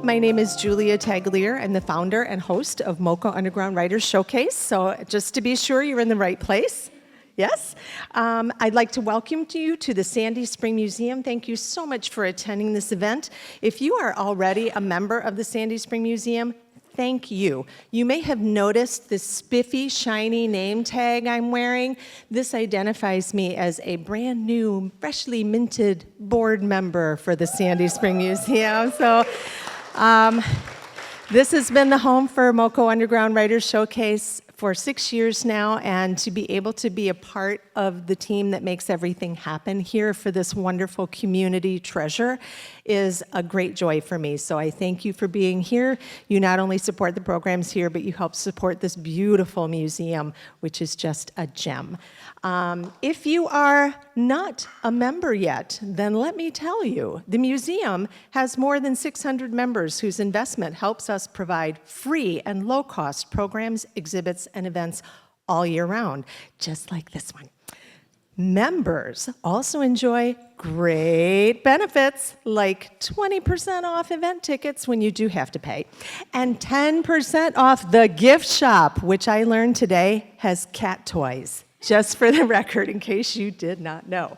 My name is Julia Taglier. I'm the founder and host of Moco Underground Writers Showcase. So just to be sure you're in the right place. Yes. I'd like to welcome you to the Sandy Spring Museum. Thank you so much for attending this event. If you are already a member of the Sandy Spring Museum, thank you. You may have noticed this spiffy, shiny name tag I'm wearing. This identifies me as a brand new, freshly minted board member for the Sandy Spring Museum. So this has been the home for Moco Underground Writers Showcase for 6 years now, and to be able to be a part of the team that makes everything happen here for this wonderful community treasure is a great joy for me. So I thank you for being here. You not only support the programs here, but you help support this beautiful museum, which is just a gem. If you are not a member yet, then let me tell you, the museum has more than 600 members whose investment helps us provide free and low-cost programs, exhibits, and events all year round, just like this one. Members also enjoy great benefits like 20% off event tickets when you do have to pay, and 10% off the gift shop, which I learned today has cat toys, just for the record, in case you did not know.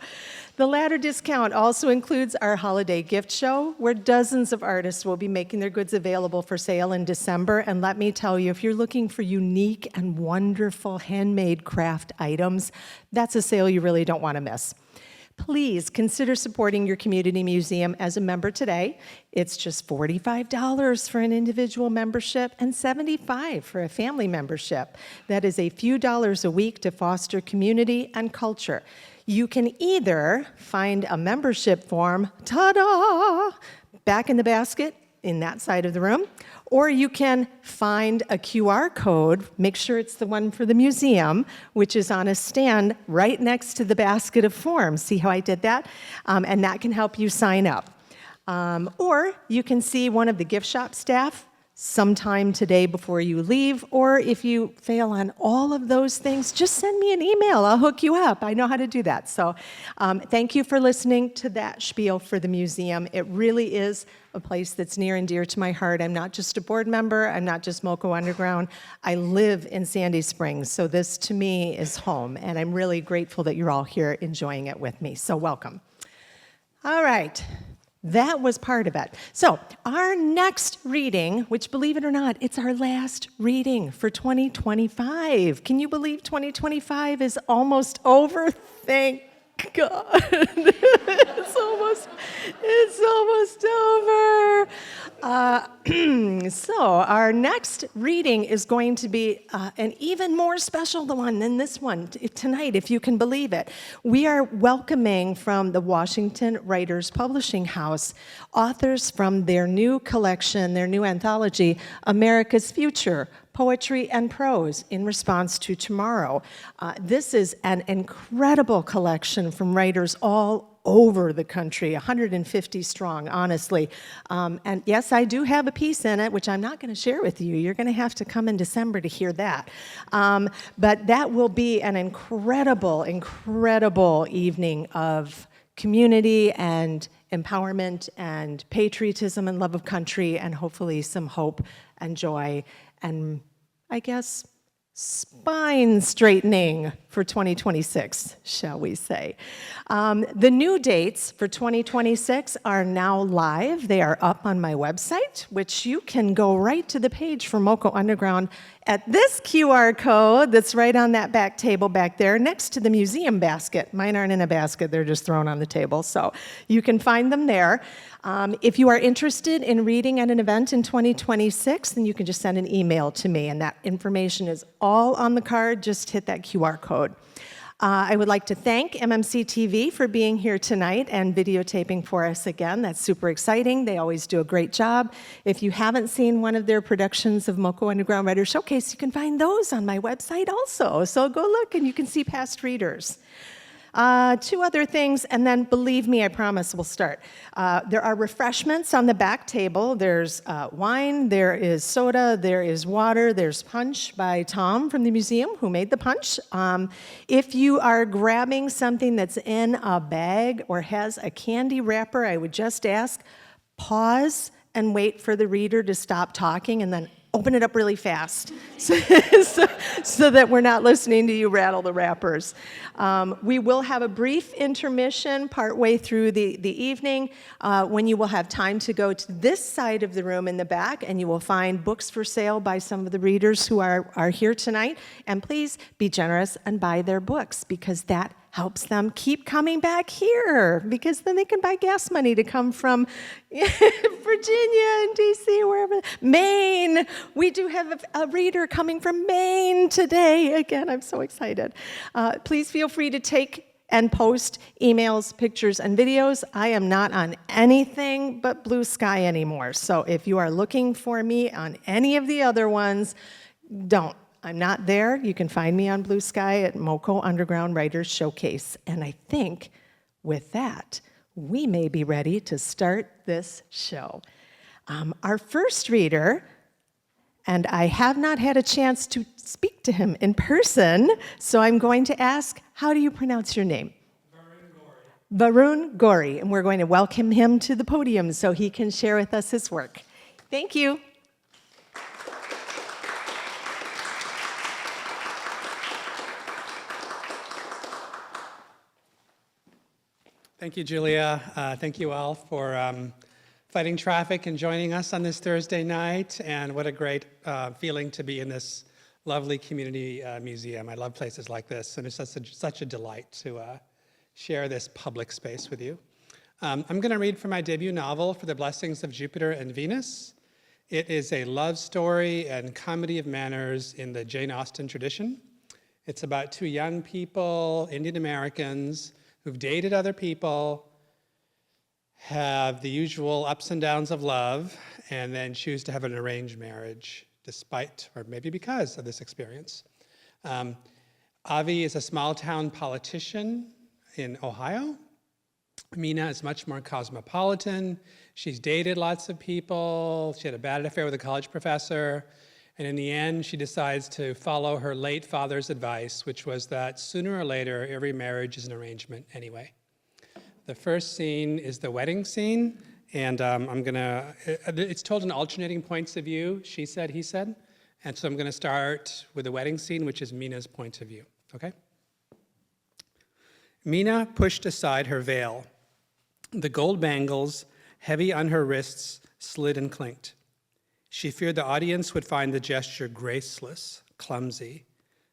The latter discount also includes our holiday gift show, where dozens of artists will be making their goods available for sale in December. And let me tell you, if you're looking for unique and wonderful handmade craft items, that's a sale you really don't want to miss. Please consider supporting your community museum as a member today. It's just $45 for an individual membership and $75 for a family membership. That is a few dollars a week to foster community and culture. You can either find a membership form, ta-da, back in the basket in that side of the room, or you can find a QR code, make sure it's the one for the museum, which is on a stand right next to the basket of forms. See how I did that? And that can help you sign up. Or you can see one of the gift shop staff sometime today before you leave, or if you fail on all of those things, just send me an email. I'll hook you up. I know how to do that. So thank you for listening to that spiel for the museum. It really is a place that's near and dear to my heart. I'm not just a board member. I'm not just Moco Underground. I live in Sandy Springs, so this to me is home, and I'm really grateful that you're all here enjoying it with me. So welcome. All right. That was part of it. So our next reading, which believe it or not, it's our last reading for 2025. Can you believe 2025 is almost over? Thank God. It's almost over. So our next reading is going to be an even more special one than this one tonight, if you can believe it. We are welcoming from the Washington Writers Publishing House authors from their new collection, their new anthology, America's Future, Poetry and Prose in Response to Tomorrow. This is an incredible collection from writers all over the country, 150 strong, honestly. And yes, I do have a piece in it, which I'm not going to share with you. You're going to have to come in December to hear that. But that will be an incredible, incredible evening of community and empowerment and patriotism and love of country, and hopefully some hope and joy and, I guess, spine straightening for 2026, shall we say. The new dates for 2026 are now live. They are up on my website, which you can go right to the page for Moco Underground at this QR code that's right on that back table back there next to the museum basket. Mine aren't in a basket, they're just thrown on the table. So you can find them there. If you are interested in reading at an event in 2026, then you can just send an email to me, and that information is all on the card. Just hit that QR code. I would like to thank MMCTV for being here tonight and videotaping for us again. That's super exciting. They always do a great job. If you haven't seen one of their productions of Moco Underground Writers Showcase, you can find those on my website also. So go look and you can see past readers. Two other things, and then believe me, I promise we'll start. There are refreshments on the back table. There's wine, there is soda, there is water, there's punch by Tom from the museum who made the punch. If you are grabbing something that's in a bag or has a candy wrapper, I would just ask, pause and wait for the reader to stop talking and then open it up really fast so that we're not listening to you rattle the wrappers. We will have a brief intermission partway through the evening when you will have time to go to this side of the room in the back, and you will find books for sale by some of the readers who are here tonight. And please be generous and buy their books, because that helps them keep coming back here, because then they can buy gas money to come from Virginia and DC, wherever. Maine. We do have a reader coming from Maine today. Again, I'm so excited. Please feel free to take and post emails, pictures, and videos. I am not on anything but Blue Sky anymore. So if you are looking for me on any of the other ones, don't. I'm not there. You can find me on Blue Sky at Moco Underground Writers Showcase. And I think with that, we may be ready to start this show. Our first reader, and I have not had a chance to speak to him in person, so I'm going to ask, how do you pronounce your name? Varun Gori. And we're going to welcome him to the podium so he can share with us his work. Thank you. Thank you, Julia. Thank you all for fighting traffic and joining us on this Thursday night. And what a great feeling to be in this lovely community museum. I love places like this, and it's such a delight to share this public space with you. I'm going to read from my debut novel, For the Blessings of Jupiter and Venus. It is a love story and comedy of manners in the Jane Austen tradition. It's about two young people, Indian Americans, who've dated other people, have the usual ups and downs of love, and then choose to have an arranged marriage despite, or maybe because of this experience. Avi is a small-town politician in Ohio. Mina is much more cosmopolitan. She's dated lots of people. She had a bad affair with a college professor. And in the end, she decides to follow her late father's advice, which was that sooner or later, every marriage is an arrangement anyway. The first scene is the wedding scene, and it's told in alternating points of view, she said, he said. And so I'm gonna start with the wedding scene, which is Mina's point of view, okay? Mina pushed aside her veil. The gold bangles, heavy on her wrists, slid and clinked. She feared the audience would find the gesture graceless, clumsy,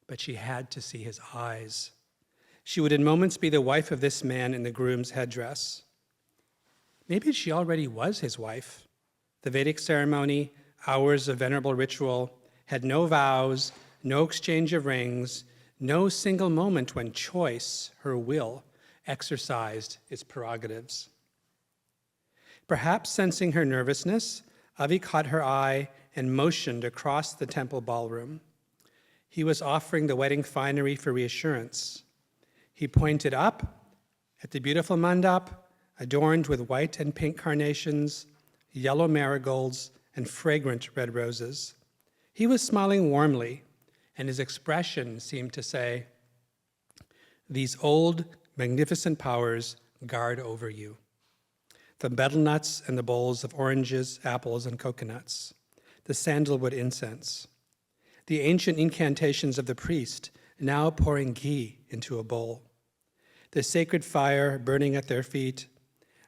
but she had to see his eyes. She would in moments be the wife of this man in the groom's headdress. Maybe she already was his wife. The Vedic ceremony, hours of venerable ritual, had no vows, no exchange of rings, no single moment when choice, her will, exercised its prerogatives. Perhaps sensing her nervousness, Avi caught her eye and motioned across the temple ballroom. He was offering the wedding finery for reassurance. He pointed up at the beautiful mandap, adorned with white and pink carnations, yellow marigolds, and fragrant red roses. He was smiling warmly, and his expression seemed to say, "These old, magnificent powers guard over you." The betel nuts and the bowls of oranges, apples, and coconuts, the sandalwood incense, the ancient incantations of the priest now pouring ghee into a bowl, the sacred fire burning at their feet,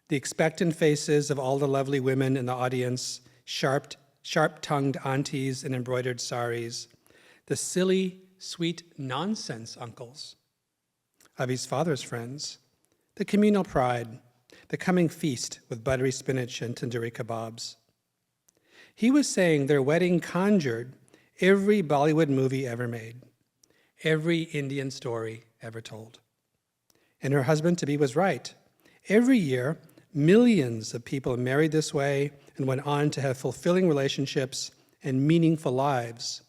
the expectant faces of all the lovely women in the audience, sharp-tongued aunties in embroidered saris, the silly, sweet nonsense uncles, Avi's father's friends, the communal pride, the coming feast with buttery spinach and tandoori kebabs. He was saying their wedding conjured every Bollywood movie ever made, every Indian story ever told. And her husband-to-be was right. Every year, millions of people married this way and went on to have fulfilling relationships and meaningful lives.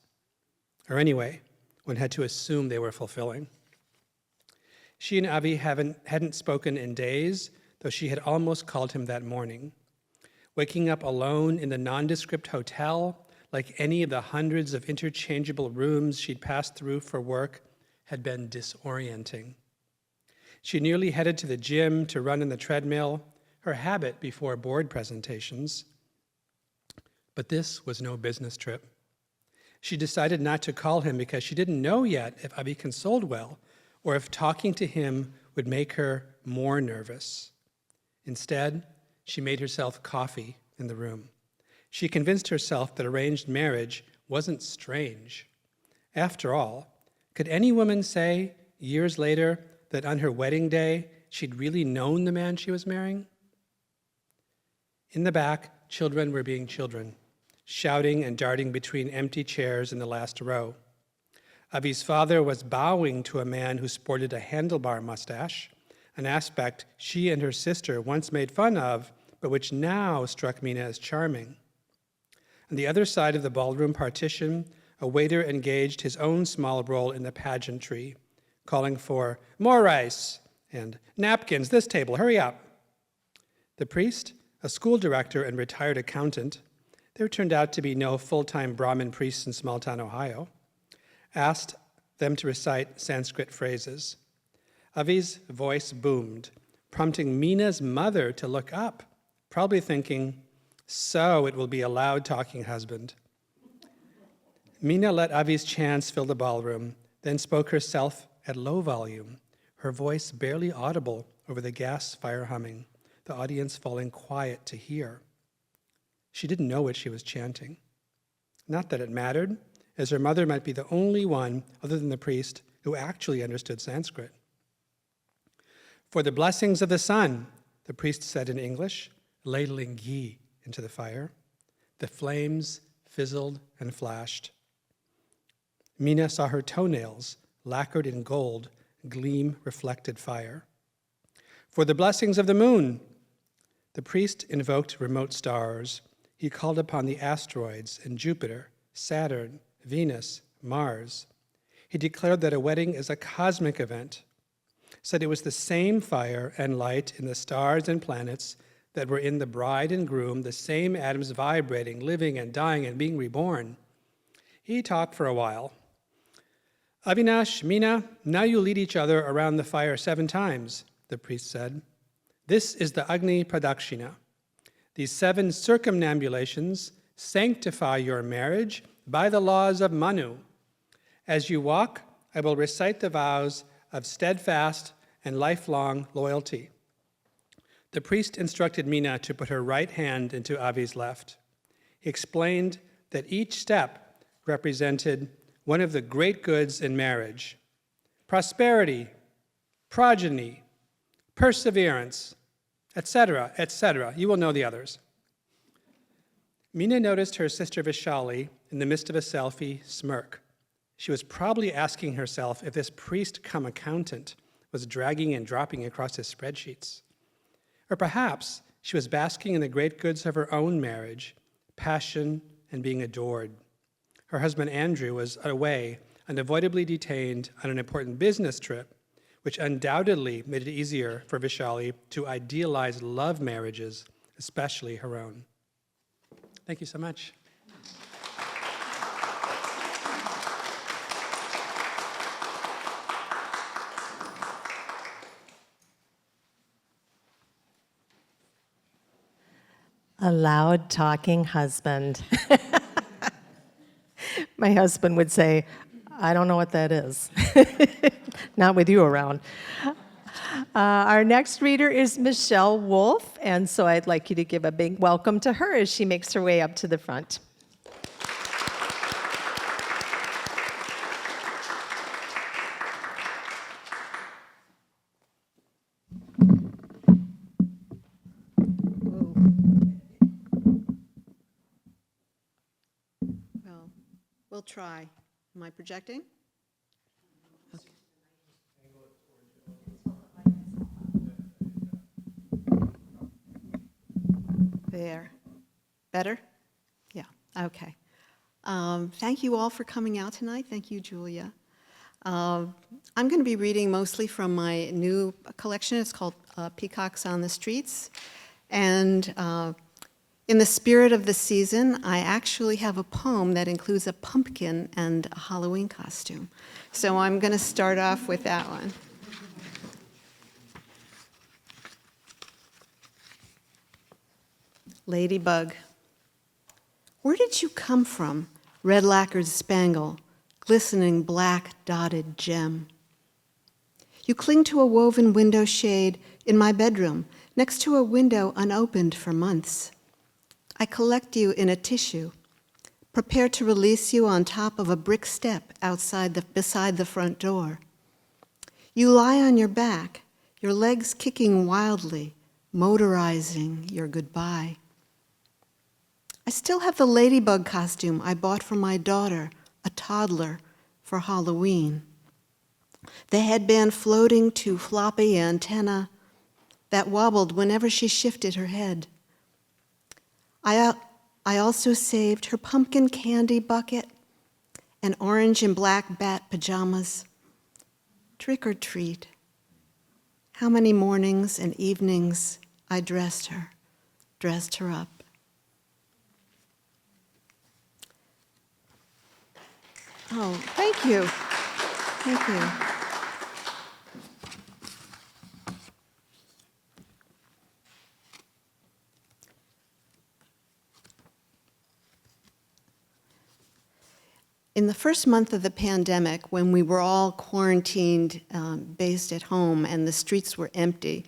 Or anyway, one had to assume they were fulfilling. She and Avi hadn't spoken in days, though she had almost called him that morning. Waking up alone in the nondescript hotel, like any of the hundreds of interchangeable rooms she'd passed through for work, had been disorienting. She nearly headed to the gym to run in the treadmill, her habit before board presentations. But this was no business trip. She decided not to call him because she didn't know yet if Avi consoled well or if talking to him would make her more nervous. Instead, she made herself coffee in the room. She convinced herself that arranged marriage wasn't strange. After all, could any woman say, years later, that on her wedding day, she'd really known the man she was marrying? In the back, children were being children, shouting and darting between empty chairs in the last row. Avi's father was bowing to a man who sported a handlebar mustache, an aspect she and her sister once made fun of, but which now struck Mina as charming. On the other side of the ballroom partition, a waiter engaged his own small role in the pageantry, calling for more rice and napkins, this table, hurry up. The priest, a school director and retired accountant, there turned out to be no full-time Brahmin priests in small-town Ohio, asked them to recite Sanskrit phrases. Avi's voice boomed, prompting Mina's mother to look up, probably thinking, so it will be a loud-talking husband. Mina let Avi's chants fill the ballroom, then spoke herself at low volume, her voice barely audible over the gas fire humming, the audience falling quiet to hear. She didn't know what she was chanting. Not that it mattered, as her mother might be the only one, other than the priest, who actually understood Sanskrit. For the blessings of the sun, the priest said in English, ladling ghee into the fire. The flames fizzled and flashed. Mina saw her toenails, lacquered in gold, gleam reflected fire. For the blessings of the moon, the priest invoked remote stars. He called upon the asteroids and Jupiter, Saturn, Venus, Mars. He declared that a wedding is a cosmic event, said it was the same fire and light in the stars and planets that were in the bride and groom, the same atoms vibrating, living and dying and being reborn. He talked for a while. Avinash, Mina, now you lead each other around the fire 7 times, the priest said. This is the Agni Pradakshina. These 7 circumambulations sanctify your marriage by the laws of Manu. As you walk, I will recite the vows of steadfast and lifelong loyalty. The priest instructed Mina to put her right hand into Avi's left. He explained that each step represented one of the great goods in marriage: prosperity, progeny, perseverance, etc., etc. You will know the others. Mina noticed her sister Vishali, in the midst of a selfie, smirk. She was probably asking herself if this priest-cum accountant was dragging and dropping across his spreadsheets. Or perhaps she was basking in the great goods of her own marriage, passion and being adored. Her husband Andrew was away, unavoidably detained on an important business trip, which undoubtedly made it easier for Vishali to idealize love marriages, especially her own. Thank you so much. A loud talking husband. My husband would say, I don't know what that is. Not with you around. Our next reader is Michelle Wolf, and so I'd like you to give a big welcome to her as she makes her way up to the front. Well, we'll try. Am I projecting? Okay. There. Better? Yeah, okay. Thank you all for coming out tonight. Thank you, Julia. I'm going to be reading mostly from my new collection. It's called Peacocks on the Streets. And in the spirit of the season, I actually have a poem that includes a pumpkin and a Halloween costume. So I'm going to start off with that one. Ladybug. Where did you come from, red lacquered spangle, glistening black dotted gem? You cling to a woven window shade in my bedroom, next to a window unopened for months. I collect you in a tissue, prepare to release you on top of a brick step beside the front door. You lie on your back, your legs kicking wildly, motorizing your goodbye. I still have the ladybug costume I bought for my daughter, a toddler, for Halloween. The headband floating to floppy antenna that wobbled whenever she shifted her head. I also saved her pumpkin candy bucket and orange and black bat pajamas. Trick or treat. How many mornings and evenings I dressed her up. Oh, thank you. Thank you. In the first month of the pandemic, when we were all quarantined, based at home, and the streets were empty,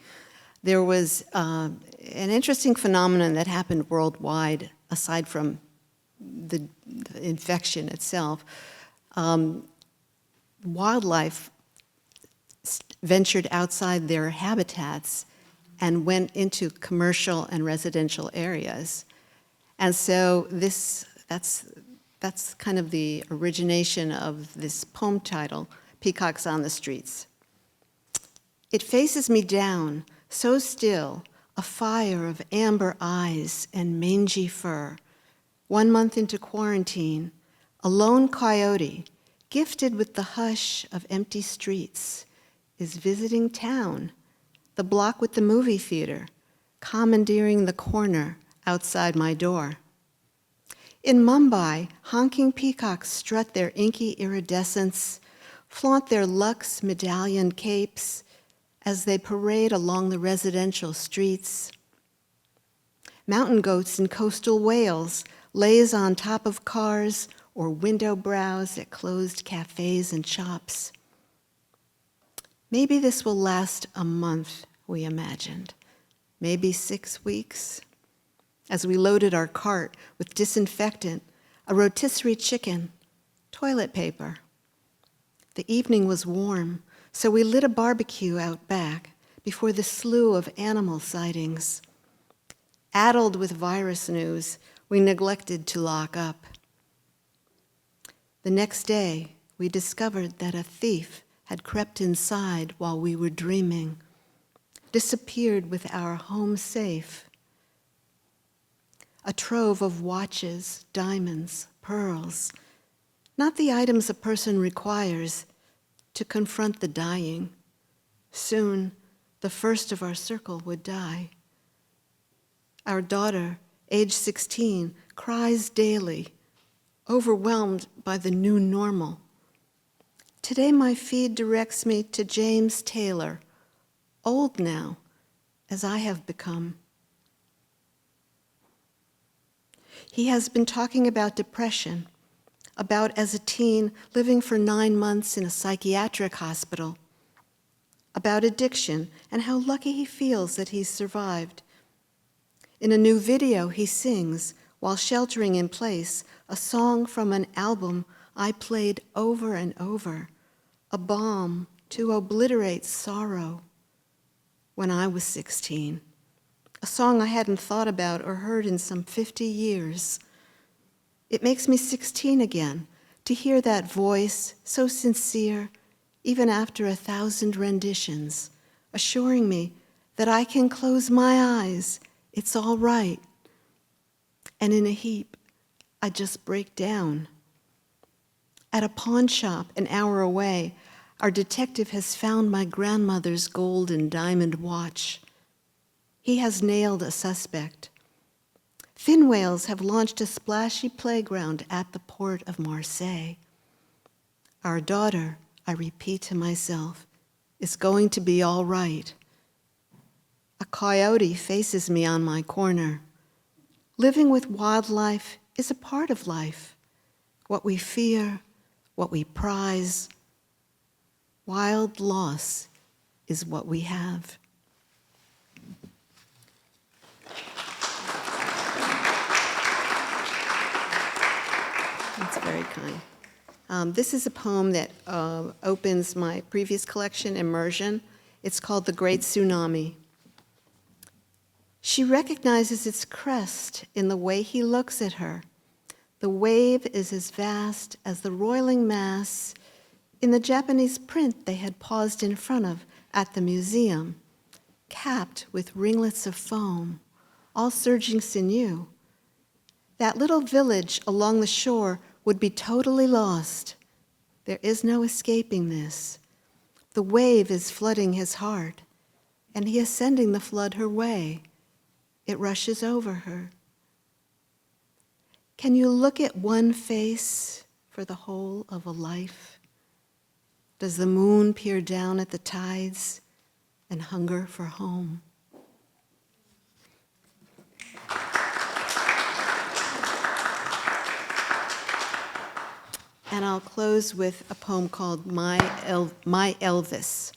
there was an interesting phenomenon that happened worldwide, aside from the infection itself. Wildlife ventured outside their habitats and went into commercial and residential areas. And so that's kind of the origination of this poem title, Peacocks on the Streets. It faces me down, so still, a fire of amber eyes and mangy fur. 1 month into quarantine, a lone coyote, gifted with the hush of empty streets, is visiting town, the block with the movie theater, commandeering the corner outside my door. In Mumbai, honking peacocks strut their inky iridescence, flaunt their luxe medallion capes as they parade along the residential streets. Mountain goats in coastal Wales laze on top of cars or window browse at closed cafes and shops. Maybe this will last a month, we imagined. Maybe 6 weeks. As we loaded our cart with disinfectant, a rotisserie chicken, toilet paper. The evening was warm, so we lit a barbecue out back before the slew of animal sightings. Addled with virus news, we neglected to lock up. The next day, we discovered that a thief had crept inside while we were dreaming, disappeared with our home safe. A trove of watches, diamonds, pearls, not the items a person requires to confront the dying. Soon, the first of our circle would die. Our daughter, age 16, cries daily, overwhelmed by the new normal. Today, my feed directs me to James Taylor, old now, as I have become. He has been talking about depression, about as a teen living for 9 months in a psychiatric hospital, about addiction and how lucky he feels that he's survived. In a new video, he sings, while sheltering in place, a song from an album I played over and over, a balm to obliterate sorrow, when I was 16. A song I hadn't thought about or heard in some 50 years. It makes me 16 again to hear that voice so sincere, even after 1,000 renditions, assuring me that I can close my eyes, it's all right. And in a heap, I just break down. At a pawn shop an hour away, our detective has found my grandmother's gold and diamond watch. He has nailed a suspect. Fin whales have launched a splashy playground at the port of Marseille. Our daughter, I repeat to myself, is going to be all right. A coyote faces me on my corner. Living with wildlife is a part of life. What we fear, what we prize. Wild loss is what we have. That's very kind. This is a poem that opens my previous collection, Immersion. It's called The Great Tsunami. She recognizes its crest in the way he looks at her. The wave is as vast as the roiling mass in the Japanese print they had paused in front of at the museum, capped with ringlets of foam, all surging sinew. That little village along the shore would be totally lost. There is no escaping this. The wave is flooding his heart, and he is sending the flood her way. It rushes over her. Can you look at one face for the whole of a life? Does the moon peer down at the tides and hunger for home? And I'll close with a poem called My Elvis.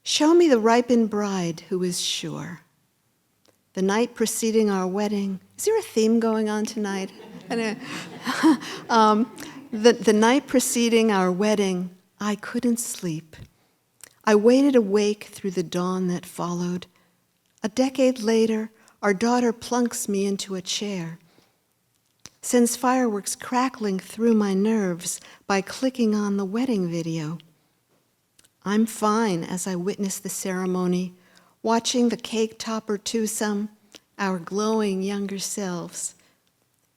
Show me the ripened bride who is sure. The night preceding our wedding. Is there a theme going on tonight? The night preceding our wedding, I couldn't sleep. I waited awake through the dawn that followed. A decade later, our daughter plunks me into a chair, sends fireworks crackling through my nerves by clicking on the wedding video. I'm fine as I witness the ceremony, watching the cake topper twosome, our glowing younger selves.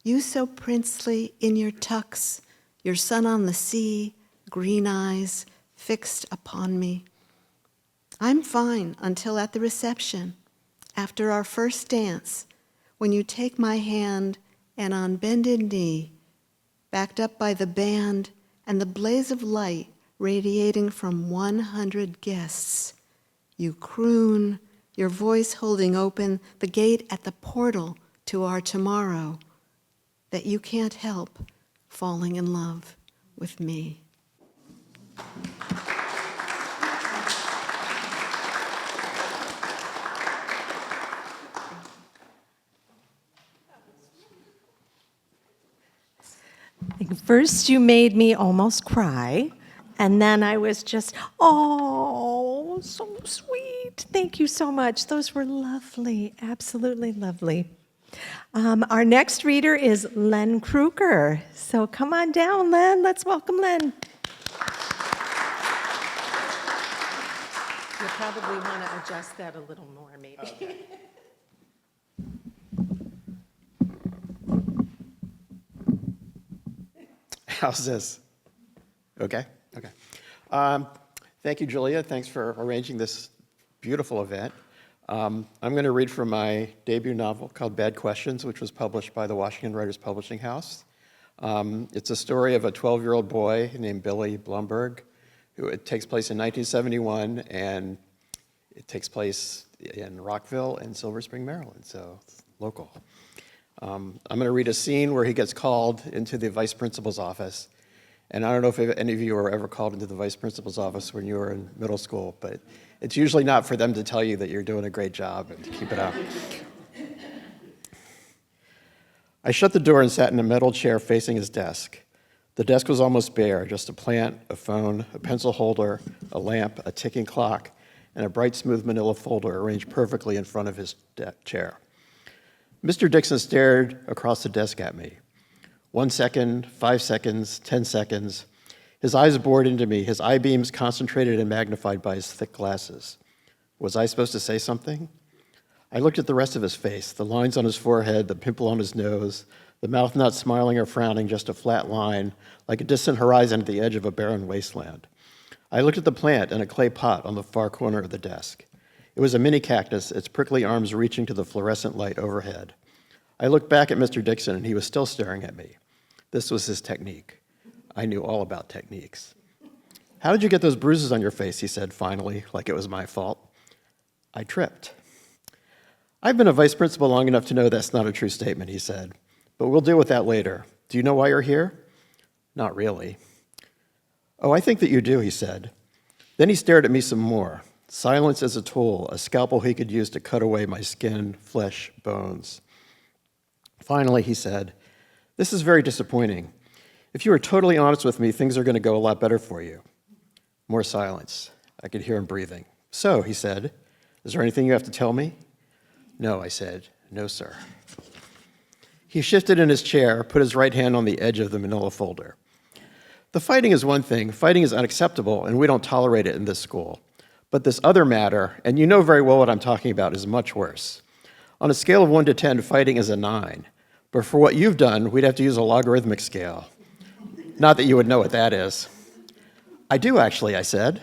You so princely in your tux, your son on the sea, green eyes fixed upon me. I'm fine until at the reception, after our first dance, when you take my hand and on bended knee, backed up by the band and the blaze of light radiating from 100 guests, you croon, your voice holding open the gate at the portal to our tomorrow, that you can't help falling in love with me. First, you made me almost cry, and then I was just, oh, so sweet. Thank you so much. Those were lovely, absolutely lovely. Our next reader is Len Kruger. So come on down, Len. Let's welcome Len. You'll probably want to adjust that a little more, maybe. Okay. How's this? Okay? Okay. Thank you, Julia. Thanks for arranging this beautiful event. I'm going to read from my debut novel called Bad Questions, which was published by the Washington Writers Publishing House. It's a story of a 12-year-old boy named Billy Blumberg, it takes place in 1971, and it takes place in Rockville and Silver Spring, Maryland, so it's local. I'm going to read a scene where he gets called into the vice principal's office. And I don't know if any of you were ever called into the vice principal's office when you were in middle school, but it's usually not for them to tell you that you're doing a great job and to keep it up. I shut the door and sat in a metal chair facing his desk. The desk was almost bare, just a plant, a phone, a pencil holder, a lamp, a ticking clock, and a bright, smooth manila folder arranged perfectly in front of his chair. Mr. Dixon stared across the desk at me. 1 second, 5 seconds, 10 seconds. His eyes bored into me, his eye beams concentrated and magnified by his thick glasses. Was I supposed to say something? I looked at the rest of his face, the lines on his forehead, the pimple on his nose, the mouth not smiling or frowning, just a flat line, like a distant horizon at the edge of a barren wasteland. I looked at the plant in a clay pot on the far corner of the desk. It was a mini cactus, its prickly arms reaching to the fluorescent light overhead. I looked back at Mr. Dixon, and he was still staring at me. This was his technique. I knew all about techniques. How did you get those bruises on your face, he said finally, like it was my fault. I tripped. I've been a vice principal long enough to know that's not a true statement, he said. but we'll deal with that later. Do you know why you're here? Not really. Oh, I think that you do, he said. Then he stared at me some more. Silence as a tool, a scalpel he could use to cut away my skin, flesh, bones. Finally, he said, this is very disappointing. If you are totally honest with me, things are going to go a lot better for you. More silence. I could hear him breathing. So, he said, is there anything you have to tell me? No, I said. No, sir. He shifted in his chair, put his right hand on the edge of the manila folder. The fighting is one thing. Fighting is unacceptable, and we don't tolerate it in this school. But this other matter, and you know very well what I'm talking about, is much worse. On a scale of 1 to 10, fighting is a 9. But for what you've done, we'd have to use a logarithmic scale. Not that you would know what that is. I do, actually, I said.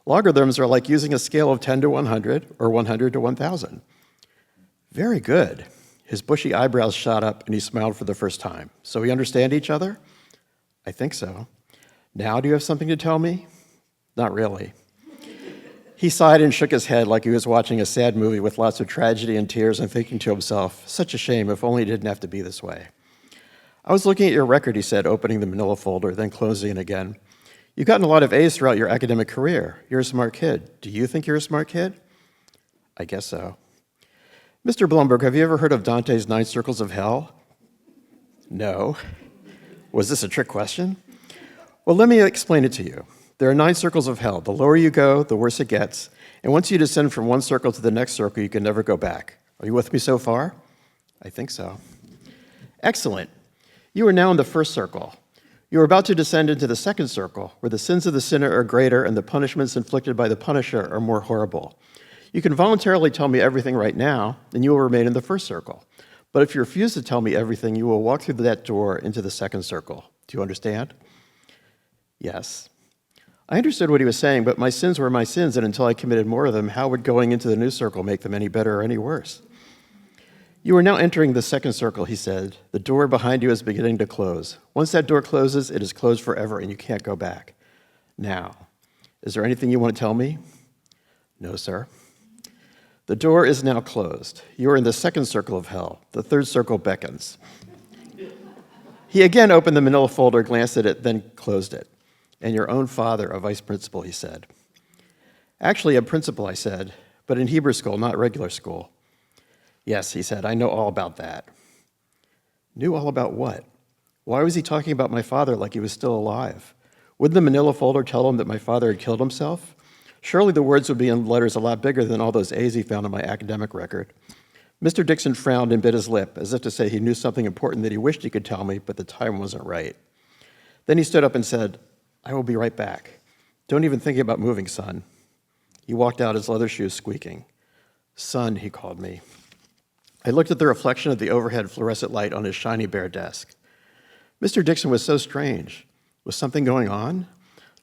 Logarithms are like using a scale of 10 to 100 or 100 to 1,000. Very good. His bushy eyebrows shot up, and he smiled for the first time. So we understand each other? I think so. Now do you have something to tell me? Not really. He sighed and shook his head like he was watching a sad movie with lots of tragedy and tears and thinking to himself, such a shame, if only it didn't have to be this way. I was looking at your record, he said, opening the manila folder, then closing it again. You've gotten a lot of A's throughout your academic career. You're a smart kid. Do you think you're a smart kid? I guess so. Mr. Blumberg, have you ever heard of Dante's 9 Circles of Hell? No. Was this a trick question? Well, let me explain it to you. There are 9 circles of hell. The lower you go, the worse it gets. And once you descend from one circle to the next circle, you can never go back. Are you with me so far? I think so. Excellent. You are now in the first circle. You are about to descend into the second circle, where the sins of the sinner are greater and the punishments inflicted by the punisher are more horrible. You can voluntarily tell me everything right now, and you will remain in the first circle. But if you refuse to tell me everything, you will walk through that door into the second circle. Do you understand? Yes. I understood what he was saying, but my sins were my sins, and until I committed more of them, how would going into the new circle make them any better or any worse? You are now entering the second circle, he said. The door behind you is beginning to close. Once that door closes, it is closed forever, and you can't go back. Now, is there anything you want to tell me? No, sir. The door is now closed. You are in the second circle of hell. The third circle beckons. He again opened the manila folder, glanced at it, then closed it. And your own father, a vice principal, he said. Actually, a principal, I said, but in Hebrew school, not regular school. Yes, he said, I know all about that. Knew all about what? Why was he talking about my father like he was still alive? Wouldn't the manila folder tell him that my father had killed himself? Surely the words would be in letters a lot bigger than all those A's he found on my academic record. Mr. Dixon frowned and bit his lip, as if to say he knew something important that he wished he could tell me, but the time wasn't right. Then he stood up and said, I will be right back. Don't even think about moving, son. He walked out, his leather shoes squeaking. Son, he called me. I looked at the reflection of the overhead fluorescent light on his shiny bare desk. Mr. Dixon was so strange. Was something going on?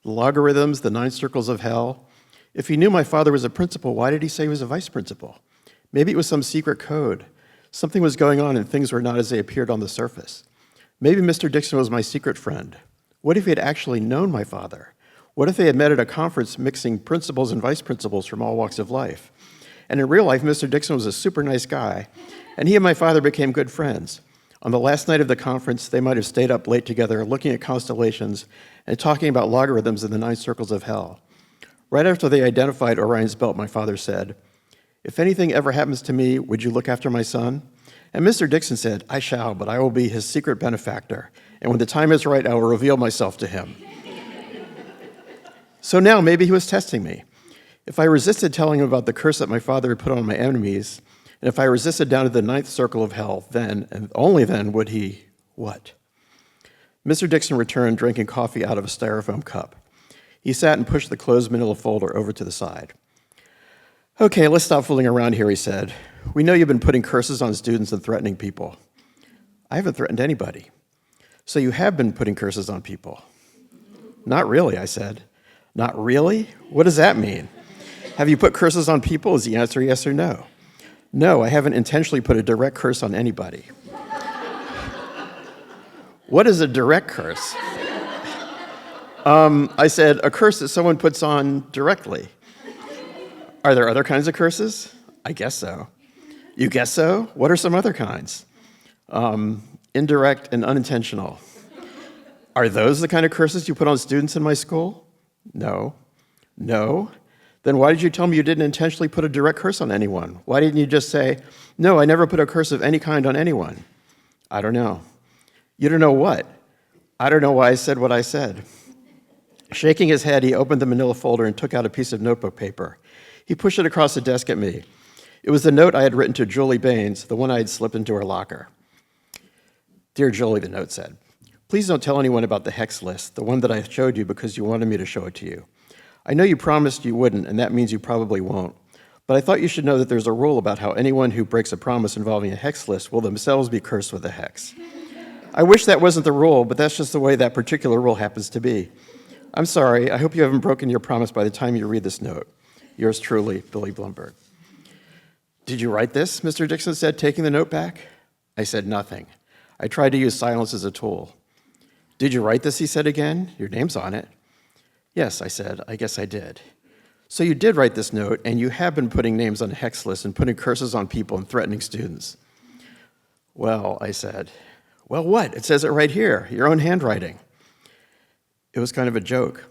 The logarithms, the 9 circles of hell. If he knew my father was a principal, why did he say he was a vice principal? Maybe it was some secret code. Something was going on and things were not as they appeared on the surface. Maybe Mr. Dixon was my secret friend. What if he had actually known my father? What if they had met at a conference mixing principals and vice principals from all walks of life? And in real life, Mr. Dixon was a super nice guy, and he and my father became good friends. On the last night of the conference, they might have stayed up late together looking at constellations and talking about logarithms in the 9 circles of hell. Right after they identified Orion's belt, my father said, if anything ever happens to me, would you look after my son? And Mr. Dixon said, I shall, but I will be his secret benefactor. And when the time is right, I will reveal myself to him. So now maybe he was testing me. If I resisted telling him about the curse that my father had put on my enemies, and if I resisted down to the 9th circle of hell, then, and only then, would he, what? Mr. Dixon returned, drinking coffee out of a styrofoam cup. He sat and pushed the closed manila folder over to the side. Okay, let's stop fooling around here, he said. We know you've been putting curses on students and threatening people. I haven't threatened anybody. So you have been putting curses on people. Not really, I said. Not really? What does that mean? Have you put curses on people? Is the answer yes or no? No, I haven't intentionally put a direct curse on anybody. What is a direct curse? I said, a curse that someone puts on directly. Are there other kinds of curses? I guess so. You guess so? What are some other kinds? indirect, and unintentional. Are those the kind of curses you put on students in my school? No. No? Then why did you tell me you didn't intentionally put a direct curse on anyone? Why didn't you just say, no, I never put a curse of any kind on anyone? I don't know. You don't know what? I don't know why I said what I said. Shaking his head, he opened the manila folder and took out a piece of notebook paper. He pushed it across the desk at me. It was the note I had written to Julie Baines, the one I had slipped into her locker. Dear Julie, the note said, please don't tell anyone about the hex list, the one that I showed you because you wanted me to show it to you. I know you promised you wouldn't, and that means you probably won't. But I thought you should know that there's a rule about how anyone who breaks a promise involving a hex list will themselves be cursed with a hex. I wish that wasn't the rule, but that's just the way that particular rule happens to be. I'm sorry. I hope you haven't broken your promise by the time you read this note. Yours truly, Billy Blumberg. Did you write this? Mr. Dixon said, taking the note back. I said nothing. I tried to use silence as a tool. Did you write this? He said again. Your name's on it. Yes, I said. I guess I did. So you did write this note, and you have been putting names on a hex list and putting curses on people and threatening students. Well, I said. Well, what? It says it right here, your own handwriting. It was kind of a joke.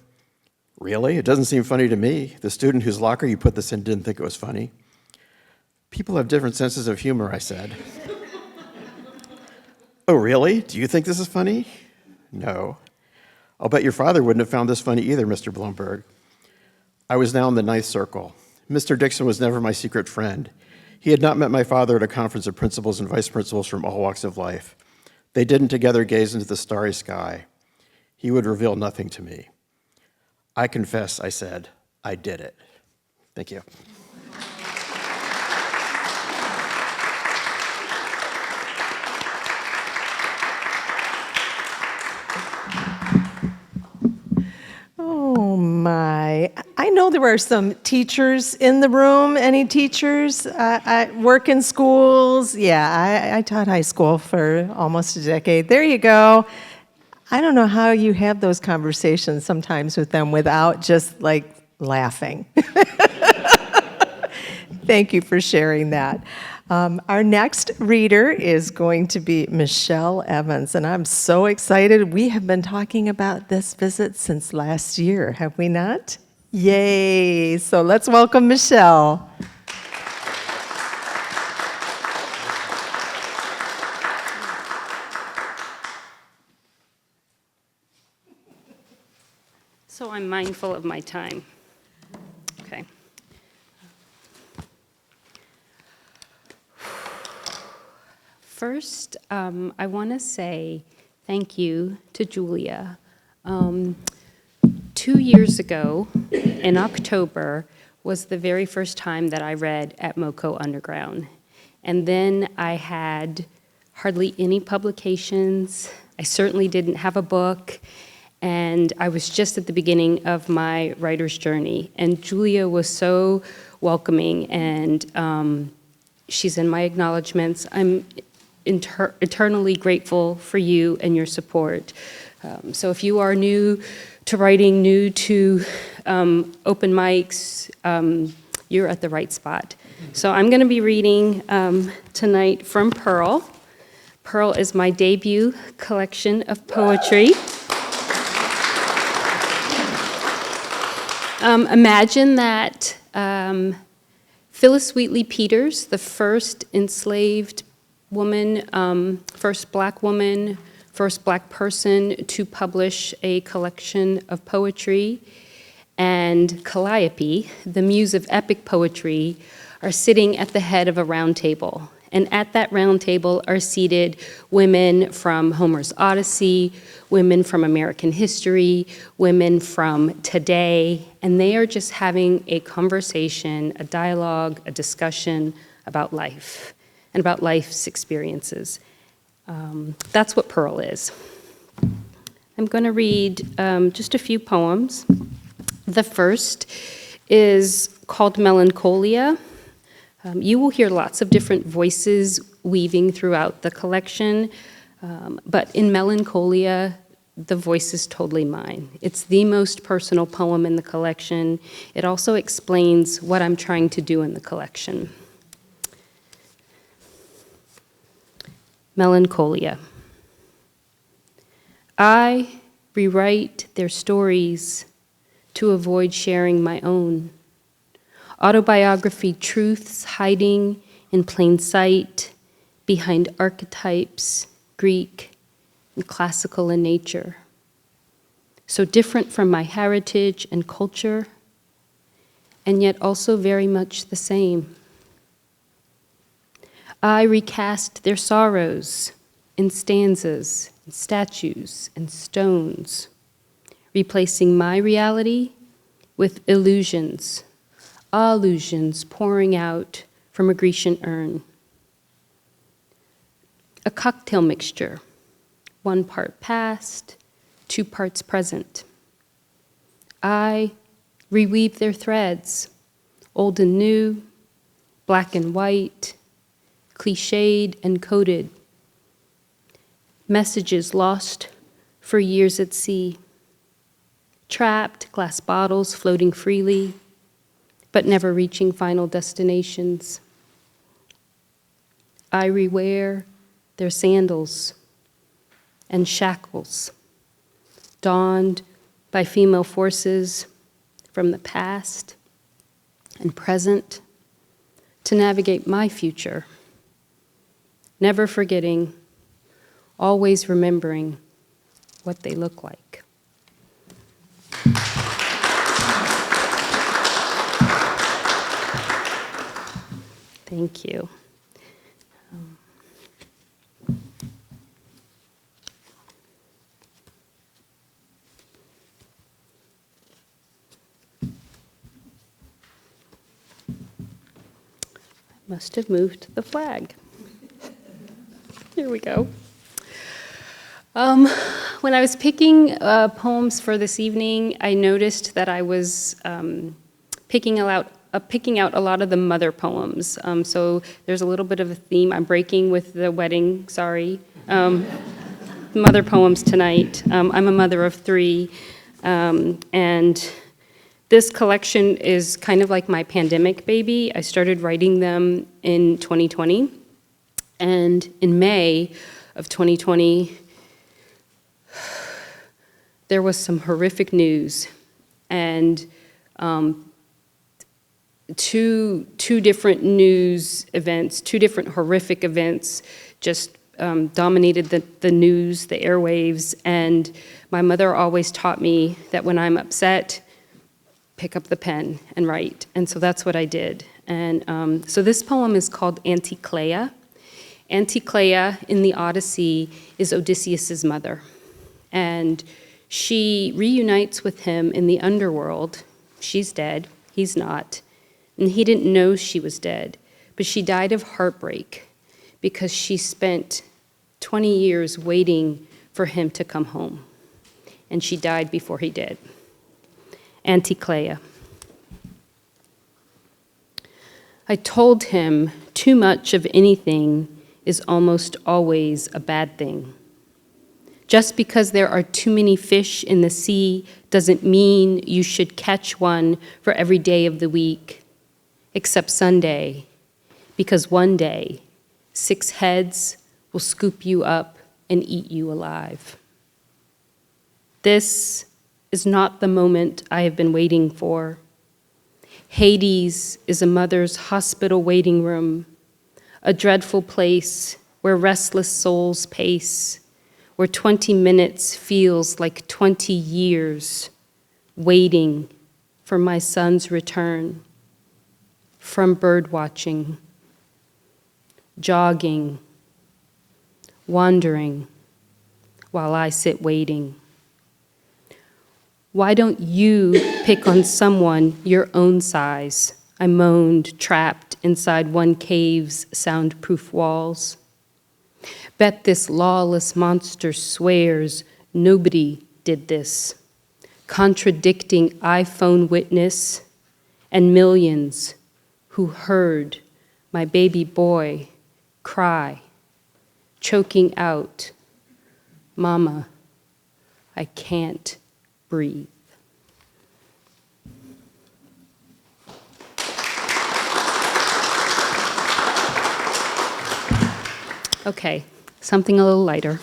Really? It doesn't seem funny to me. The student whose locker you put this in didn't think it was funny. People have different senses of humor, I said. Oh, really? Do you think this is funny? No. I'll bet your father wouldn't have found this funny either, Mr. Blumberg. I was now in the ninth circle. Mr. Dixon was never my secret friend. He had not met my father at a conference of principals and vice principals from all walks of life. They didn't together gaze into the starry sky. He would reveal nothing to me. I confess, I said, I did it. Thank you. Oh my. I know there are some teachers in the room. Any teachers? I work in schools. Yeah, I taught high school for almost a decade. There you go. I don't know how you have those conversations sometimes with them without just like laughing. Thank you for sharing that. Our next reader is going to be Michelle Evans, and I'm so excited. We have been talking about this visit since last year, have we not? Yay! So let's welcome Michelle. So I'm mindful of my time. Okay. First, I want to say thank you to Julia. 2 years ago, in October, was the very first time that I read at Moco Underground. And then I had hardly any publications. I certainly didn't have a book. And I was just at the beginning of my writer's journey. And Julia was so welcoming, and she's in my acknowledgments. I'm eternally grateful for you and your support. So if you are new to writing, new to open mics, you're at the right spot. So I'm going to be reading tonight from Pearl. Pearl is my debut collection of poetry. Imagine that Phyllis Wheatley Peters, the first enslaved woman, first black woman, first black person to publish a collection of poetry, and Calliope, the muse of epic poetry, are sitting at the head of a round table. And at that round table are seated women from Homer's Odyssey, women from American history, women from today, and they are just having a conversation, a dialogue, a discussion about life and about life's experiences. That's what Pearl is. I'm going to read just a few poems. The first is called Melancholia. You will hear lots of different voices weaving throughout the collection, but in Melancholia, the voice is totally mine. It's the most personal poem in the collection. It also explains what I'm trying to do in the collection. Melancholia. I rewrite their stories to avoid sharing my own. Autobiography truths hiding in plain sight behind archetypes, Greek and classical in nature. So different from my heritage and culture, and yet also very much the same. I recast their sorrows in stanzas, and statues, and stones, replacing my reality with illusions, allusions pouring out from a Grecian urn. A cocktail mixture, 1 part past, 2 parts present. I reweave their threads, old and new, black and white, cliched and coded. Messages lost for years at sea. Trapped glass bottles floating freely, but never reaching final destinations. I rewear their sandals and shackles, donned by female forces from the past and present to navigate my future, never forgetting, always remembering what they look like. Thank you. I must have moved the flag. Here we go. When I was picking poems for this evening, I noticed that I was picking out a lot of the mother poems. So there's a little bit of a theme. I'm breaking with the wedding, sorry. Mother poems tonight. I'm a mother of 3, and this collection is kind of like my pandemic baby. I started writing them in 2020, and in May of 2020, there was some horrific news, and two different news events, 2 different horrific events just dominated the news, the airwaves, and my mother always taught me that when I'm upset, pick up the pen and write, and so that's what I did. And so this poem is called Anticleia. Anticleia in the Odyssey is Odysseus's mother, and she reunites with him in the underworld. She's dead, he's not, and he didn't know she was dead, but she died of heartbreak because she spent 20 years waiting for him to come home, and she died before he did. Anticleia. I told him too much of anything is almost always a bad thing. Just because there are too many fish in the sea doesn't mean you should catch one for every day of the week, except Sunday, because one day 6 heads will scoop you up and eat you alive. This is not the moment I have been waiting for. Hades is a mother's hospital waiting room, a dreadful place where restless souls pace, where 20 minutes feels like 20 years, waiting for my son's return from bird watching, jogging, wandering, while I sit waiting. Why don't you pick on someone your own size? I moaned, trapped inside one cave's soundproof walls. Bet this lawless monster swears nobody did this, contradicting iPhone witness and millions who heard my baby boy cry, choking out, "Mama, I can't breathe." Okay, something a little lighter.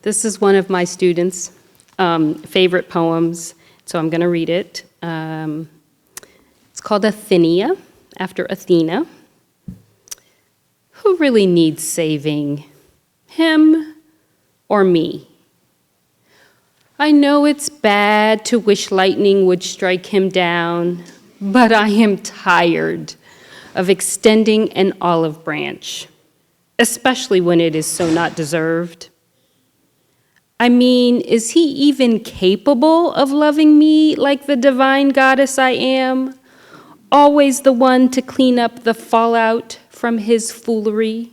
This is one of my students' favorite poems, so I'm going to read it. It's called Athenia, after Athena. Who really needs saving, him or me? I know it's bad to wish lightning would strike him down, but I am tired of extending an olive branch, especially when it is so not deserved. I mean, is he even capable of loving me like the divine goddess I am? Always the one to clean up the fallout from his foolery?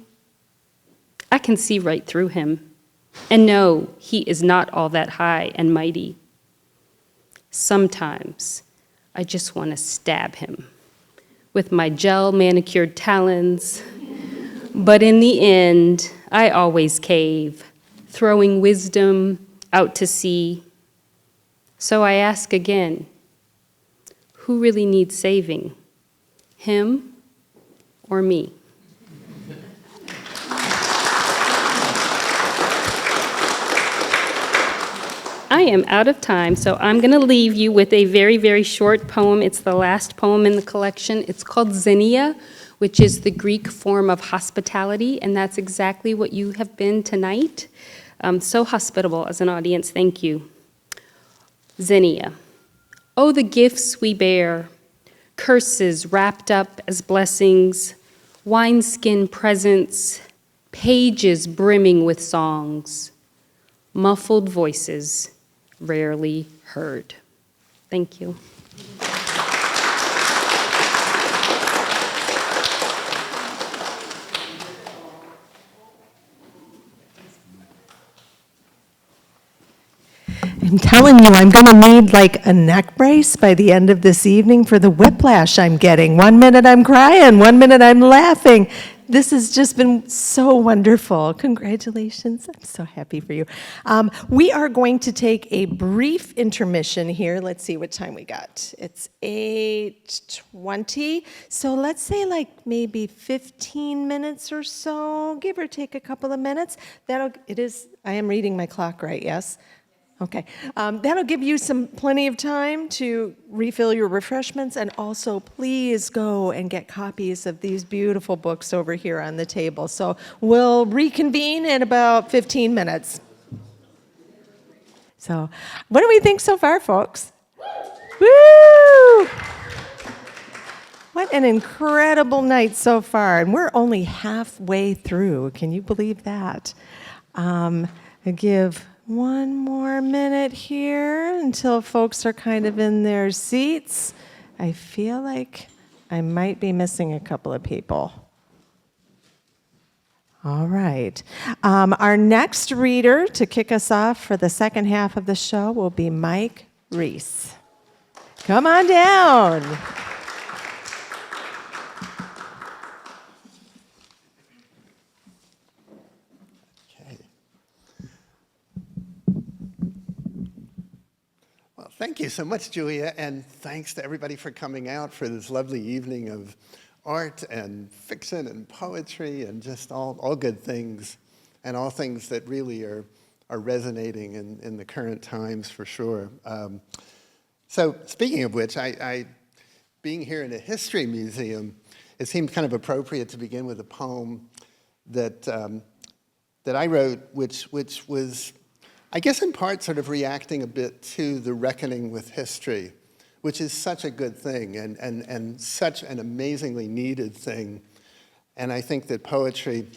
I can see right through him. And no, he is not all that high and mighty. Sometimes I just want to stab him with my gel manicured talons, but in the end, I always cave, throwing wisdom out to sea. So I ask again, who really needs saving, him or me? I am out of time, so I'm going to leave you with a very, very short poem. It's the last poem in the collection. It's called Xenia, which is the Greek form of hospitality, and that's exactly what you have been tonight. So hospitable as an audience. Thank you. Xenia. Oh, the gifts we bear, curses wrapped up as blessings, wineskin presents, pages brimming with songs, muffled voices rarely heard. Thank you. I'm telling you, I'm going to need like a neck brace by the end of this evening for the whiplash I'm getting. 1 minute I'm crying, 1 minute I'm laughing. This has just been so wonderful. Congratulations. I'm so happy for you. We are going to take a brief intermission here. Let's see what time we got. It's 8:20. So let's say like maybe 15 minutes or so, give or take a couple of minutes. I am reading my clock right, yes? Okay, that'll give you plenty of time to refill your refreshments, and also please go and get copies of these beautiful books over here on the table. So we'll reconvene in about 15 minutes. So what do we think so far, folks? Woo! What an incredible night so far, and we're only halfway through. Can you believe that? I give 1 more minute here until folks are kind of in their seats. I feel like I might be missing a couple of people. All right. Our next reader to kick us off for the second half of the show will be Mike Reese. Come on down. Thank you so much, Julia, and thanks to everybody for coming out for this lovely evening of art and fiction and poetry and just all good things, and all things that really are resonating in the current times for sure. So speaking of which, I being here in a history museum, it seemed kind of appropriate to begin with a poem that I wrote, which was, I guess in part sort of reacting a bit to the reckoning with history, which is such a good thing and such an amazingly needed thing. And I think that poetry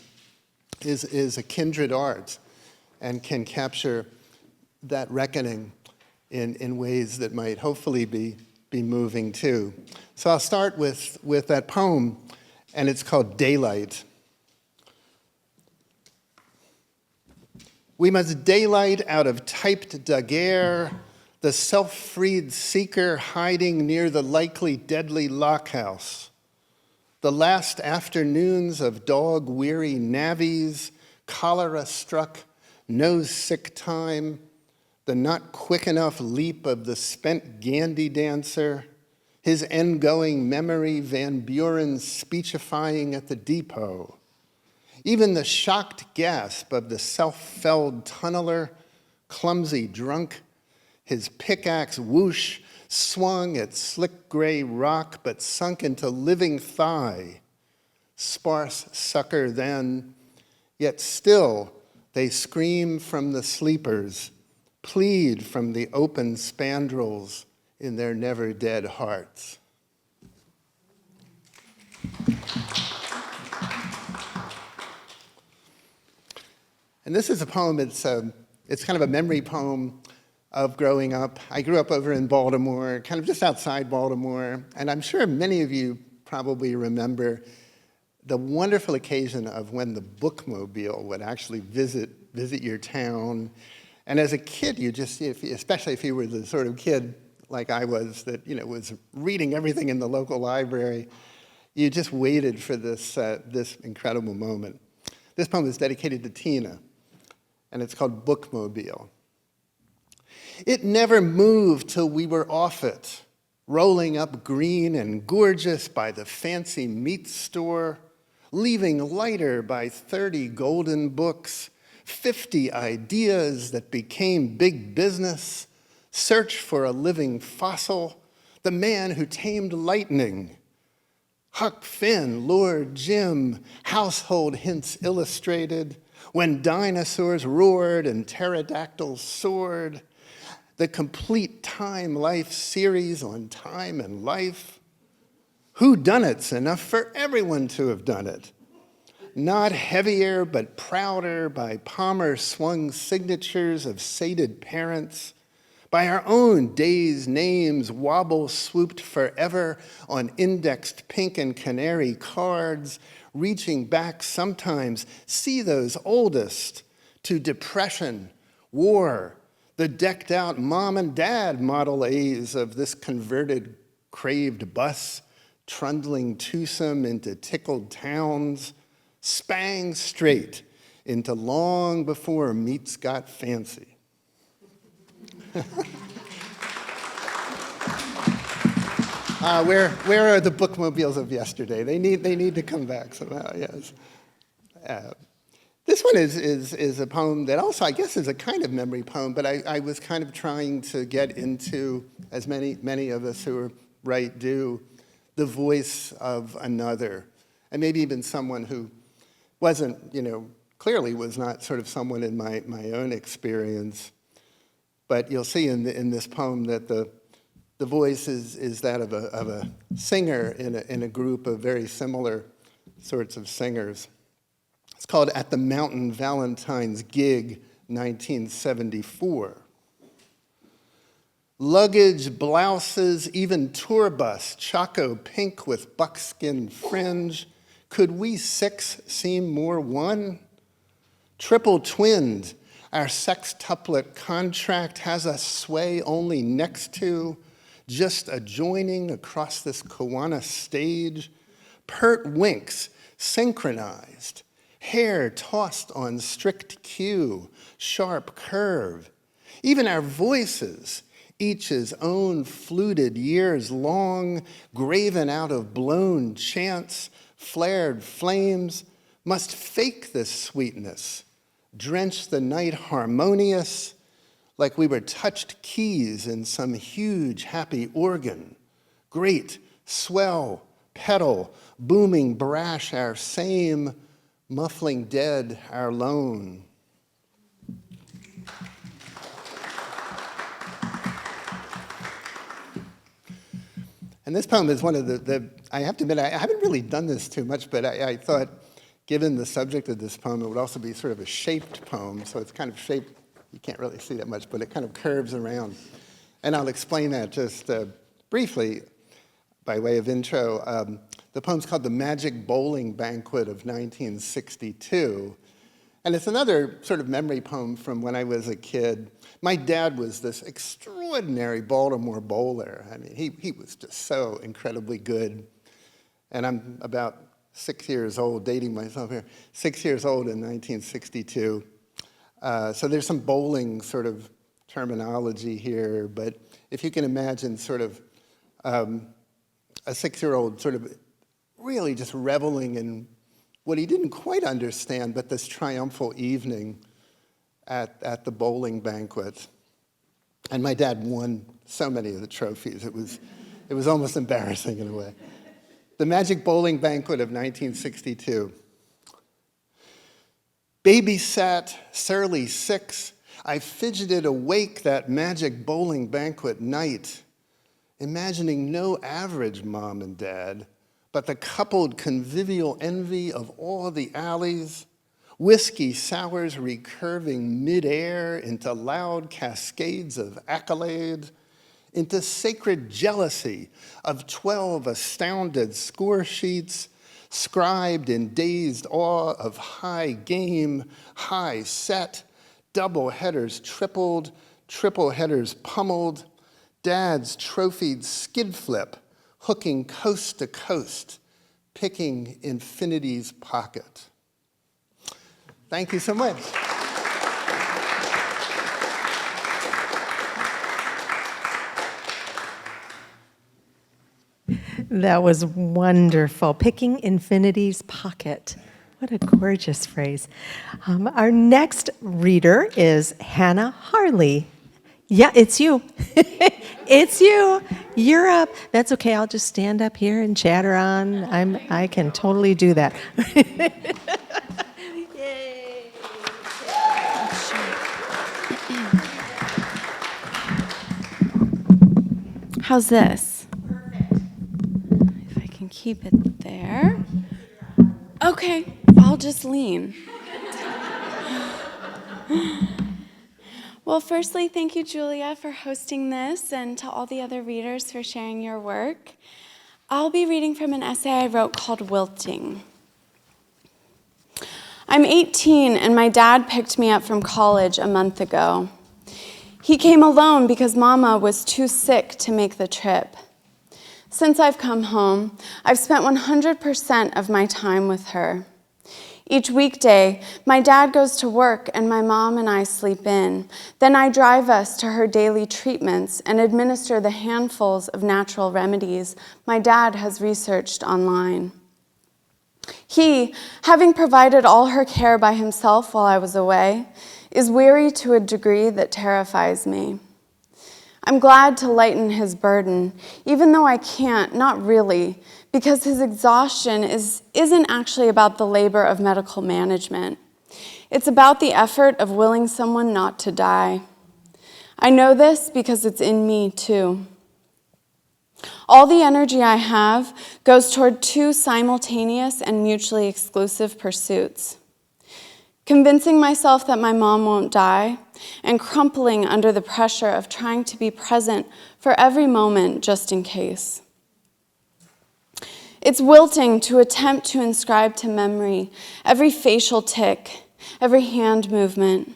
is a kindred art and can capture that reckoning in ways that might hopefully be moving too. So I'll start with that poem, and it's called Daylight. We must daylight out of typed daguerre, the self-freed seeker hiding near the likely deadly lockhouse. The last afternoons of dog-weary navvies, cholera-struck, nose-sick time, the not quick enough leap of the spent Gandhi dancer, his end-going memory Van Buren speechifying at the depot. Even the shocked gasp of the self-felled tunneler, clumsy drunk, his pickaxe whoosh swung at slick gray rock but sunk into living thigh. Sparse sucker then, yet still they scream from the sleepers, plead from the open spandrels in their never-dead hearts. And this is a poem, it's kind of a memory poem of growing up. I grew up over in Baltimore, kind of just outside Baltimore, and I'm sure many of you probably remember the wonderful occasion of when the bookmobile would actually visit your town. And as a kid, you just, especially if you were the sort of kid like I was that was reading everything in the local library, you just waited for this incredible moment. This poem is dedicated to Tina, and it's called Bookmobile. It never moved till we were off it, rolling up green and gorgeous by the fancy meat store, leaving lighter by 30 golden books, 50 ideas that became big business, search for a living fossil, the man who tamed lightning, Huck Finn, Lord Jim, Household Hints Illustrated, When Dinosaurs Roared and Pterodactyls Soared, the complete Time Life series on time and life. Whodunits, enough for everyone to have done it. Not heavier but prouder by Palmer-swung signatures of sated parents, by our own days' names wobble-swooped forever on indexed pink and canary cards, reaching back sometimes, see those oldest, to depression, war, the decked-out mom and dad Model A's of this converted, craved bus, trundling twosome into tickled towns, spang straight into long before meats got fancy. Where are the bookmobiles of yesterday? They need to come back somehow, yes. This one is a poem that also, I guess, is a kind of memory poem, but I was kind of trying to get into, as many of us who write do, the voice of another, and maybe even someone who wasn't, clearly was not sort of someone in my own experience. But you'll see in this poem that the voice is that of a singer in a group of very similar sorts of singers. It's called At the Mountain Valentine's Gig, 1974. Luggage, blouses, even tour bus, Chaco pink with buckskin fringe. Could we six seem more one? Triple twinned, our sextuplet contract has us sway only next to, just adjoining across this Kiwanis stage. Pert winks, synchronized, hair tossed on strict cue, sharp curve. Even our voices, each his own fluted years long, graven out of blown chants, flared flames, must fake this sweetness, drench the night harmonious, like we were touched keys in some huge happy organ. Great, swell, pedal, booming brash our same, muffling dead our lone. And this poem is one of I have to admit, I haven't really done this too much, but I thought, given the subject of this poem, it would also be sort of a shaped poem. So it's kind of shaped, you can't really see that much, but it kind of curves around. And I'll explain that just briefly by way of intro. The poem's called The Magic Bowling Banquet of 1962. And it's another sort of memory poem from when I was a kid. My dad was this extraordinary Baltimore bowler. I mean, he was just so incredibly good. And I'm about 6 years old, dating myself here, 6 years old in 1962. So there's some bowling sort of terminology here, but if you can imagine sort of a 6-year-old sort of really just reveling in what he didn't quite understand, but this triumphal evening at the bowling banquet. And my dad won so many of the trophies. It was almost embarrassing in a way. The Magic Bowling Banquet of 1962. Babysat, surly 6, I fidgeted awake that magic bowling banquet night, imagining no average mom and dad, but the coupled convivial envy of all the alleys, whiskey sours recurving midair into loud cascades of accolade, into sacred jealousy of 12 astounded score sheets, scribed in dazed awe of high game, high set, double headers tripled, triple headers pummeled, dad's trophied skid flip, hooking coast to coast, picking infinity's pocket. Thank you so much. That was wonderful. Picking infinity's pocket. What a gorgeous phrase. Our next reader is Hannah Harley. Yeah, it's you. It's you. You're up. That's okay. I'll just stand up here and chatter on. I can totally do that. Yay. How's this? If I can keep it there. Okay, I'll just lean. Well, firstly, thank you, Julia, for hosting this, and to all the other readers for sharing your work. I'll be reading from an essay I wrote called Wilting. I'm 18, and my dad picked me up from college a month ago. He came alone because Mama was too sick to make the trip. Since I've come home, I've spent 100% of my time with her. Each weekday, my dad goes to work and my mom and I sleep in. Then I drive us to her daily treatments and administer the handfuls of natural remedies my dad has researched online. He, having provided all her care by himself while I was away, is weary to a degree that terrifies me. I'm glad to lighten his burden, even though I can't, not really, because his exhaustion isn't actually about the labor of medical management. It's about the effort of willing someone not to die. I know this because it's in me too. All the energy I have goes toward two simultaneous and mutually exclusive pursuits: convincing myself that my mom won't die, and crumpling under the pressure of trying to be present for every moment just in case. It's wilting to attempt to inscribe to memory every facial tic, every hand movement,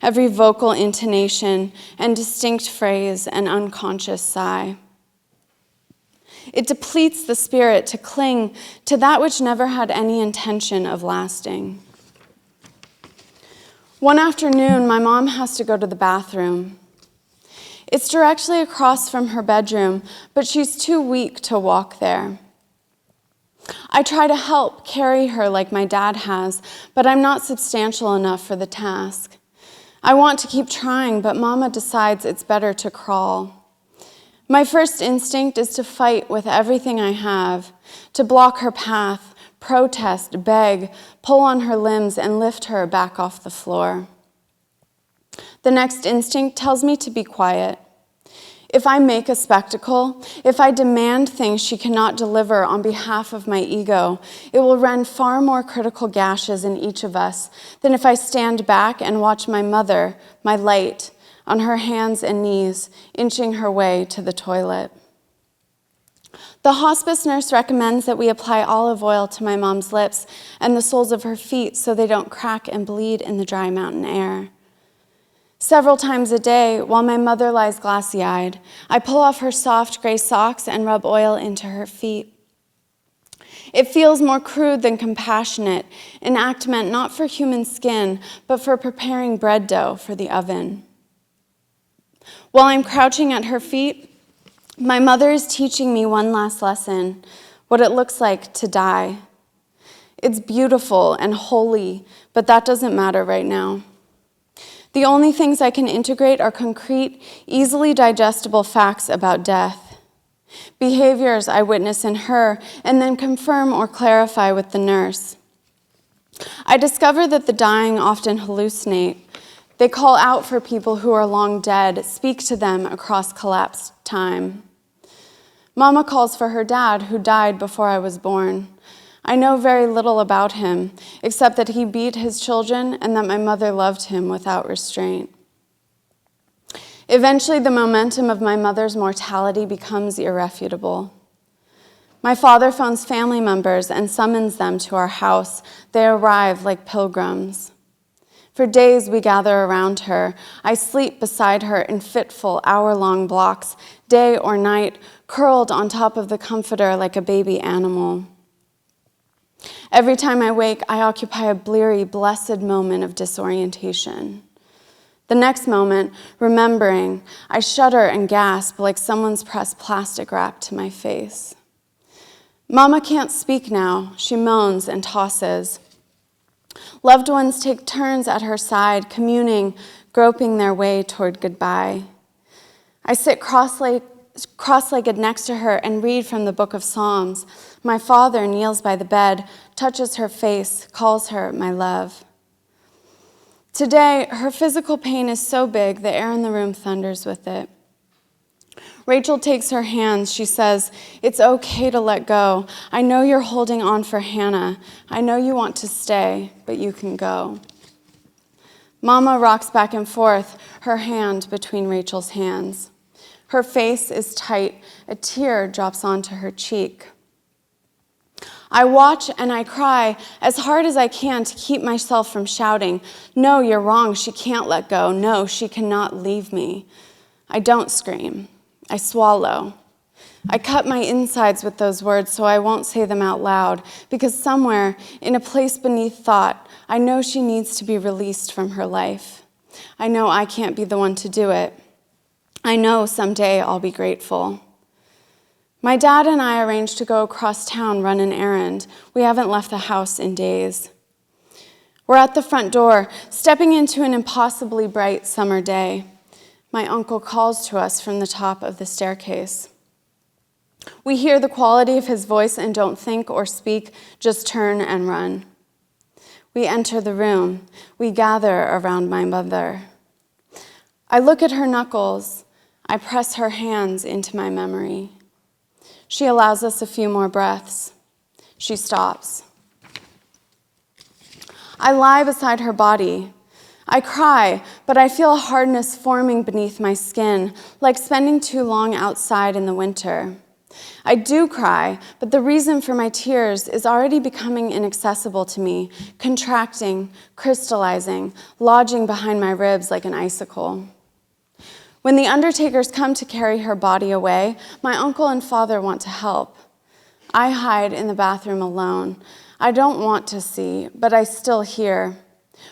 every vocal intonation and distinct phrase and unconscious sigh. It depletes the spirit to cling to that which never had any intention of lasting. One afternoon, my mom has to go to the bathroom. It's directly across from her bedroom, but she's too weak to walk there. I try to help carry her like my dad has, but I'm not substantial enough for the task. I want to keep trying, but Mama decides it's better to crawl. My first instinct is to fight with everything I have, to block her path, protest, beg, pull on her limbs, and lift her back off the floor. The next instinct tells me to be quiet. If I make a spectacle, if I demand things she cannot deliver on behalf of my ego, it will rend far more critical gashes in each of us than if I stand back and watch my mother, my light, on her hands and knees, inching her way to the toilet. The hospice nurse recommends that we apply olive oil to my mom's lips and the soles of her feet so they don't crack and bleed in the dry mountain air. Several times a day, while my mother lies glassy-eyed, I pull off her soft gray socks and rub oil into her feet. It feels more crude than compassionate, an act meant not for human skin, but for preparing bread dough for the oven. While I'm crouching at her feet, my mother is teaching me one last lesson, what it looks like to die. It's beautiful and holy, but that doesn't matter right now. The only things I can integrate are concrete, easily digestible facts about death, behaviors I witness in her, and then confirm or clarify with the nurse. I discover that the dying often hallucinate. They call out for people who are long dead, speak to them across collapsed time. Mama calls for her dad, who died before I was born. I know very little about him, except that he beat his children and that my mother loved him without restraint. Eventually, the momentum of my mother's mortality becomes irrefutable. My father phones family members and summons them to our house. They arrive like pilgrims. For days, we gather around her. I sleep beside her in fitful, hour-long blocks, day or night, curled on top of the comforter like a baby animal. Every time I wake, I occupy a bleary, blessed moment of disorientation. The next moment, remembering, I shudder and gasp like someone's pressed plastic wrap to my face. Mama can't speak now. She moans and tosses. Loved ones take turns at her side, communing, groping their way toward goodbye. I sit cross-legged next to her and read from the book of Psalms. My father kneels by the bed, touches her face, calls her my love. Today, her physical pain is so big, the air in the room thunders with it. Rachel takes her hands. She says, "It's okay to let go. I know you're holding on for Hannah. I know you want to stay, but you can go." Mama rocks back and forth, her hand between Rachel's hands. Her face is tight. A tear drops onto her cheek. I watch and I cry as hard as I can to keep myself from shouting, "No, you're wrong. She can't let go. No, she cannot leave me." I don't scream. I swallow. I cut my insides with those words so I won't say them out loud, because somewhere, in a place beneath thought, I know she needs to be released from her life. I know I can't be the one to do it. I know someday I'll be grateful. My dad and I arranged to go across town, run an errand. We haven't left the house in days. We're at the front door, stepping into an impossibly bright summer day. My uncle calls to us from the top of the staircase. We hear the quality of his voice and don't think or speak, just turn and run. We enter the room. We gather around my mother. I look at her knuckles. I press her hands into my memory. She allows us a few more breaths. She stops. I lie beside her body. I cry, but I feel a hardness forming beneath my skin, like spending too long outside in the winter. I do cry, but the reason for my tears is already becoming inaccessible to me, contracting, crystallizing, lodging behind my ribs like an icicle. When the undertakers come to carry her body away, my uncle and father want to help. I hide in the bathroom alone. I don't want to see, but I still hear.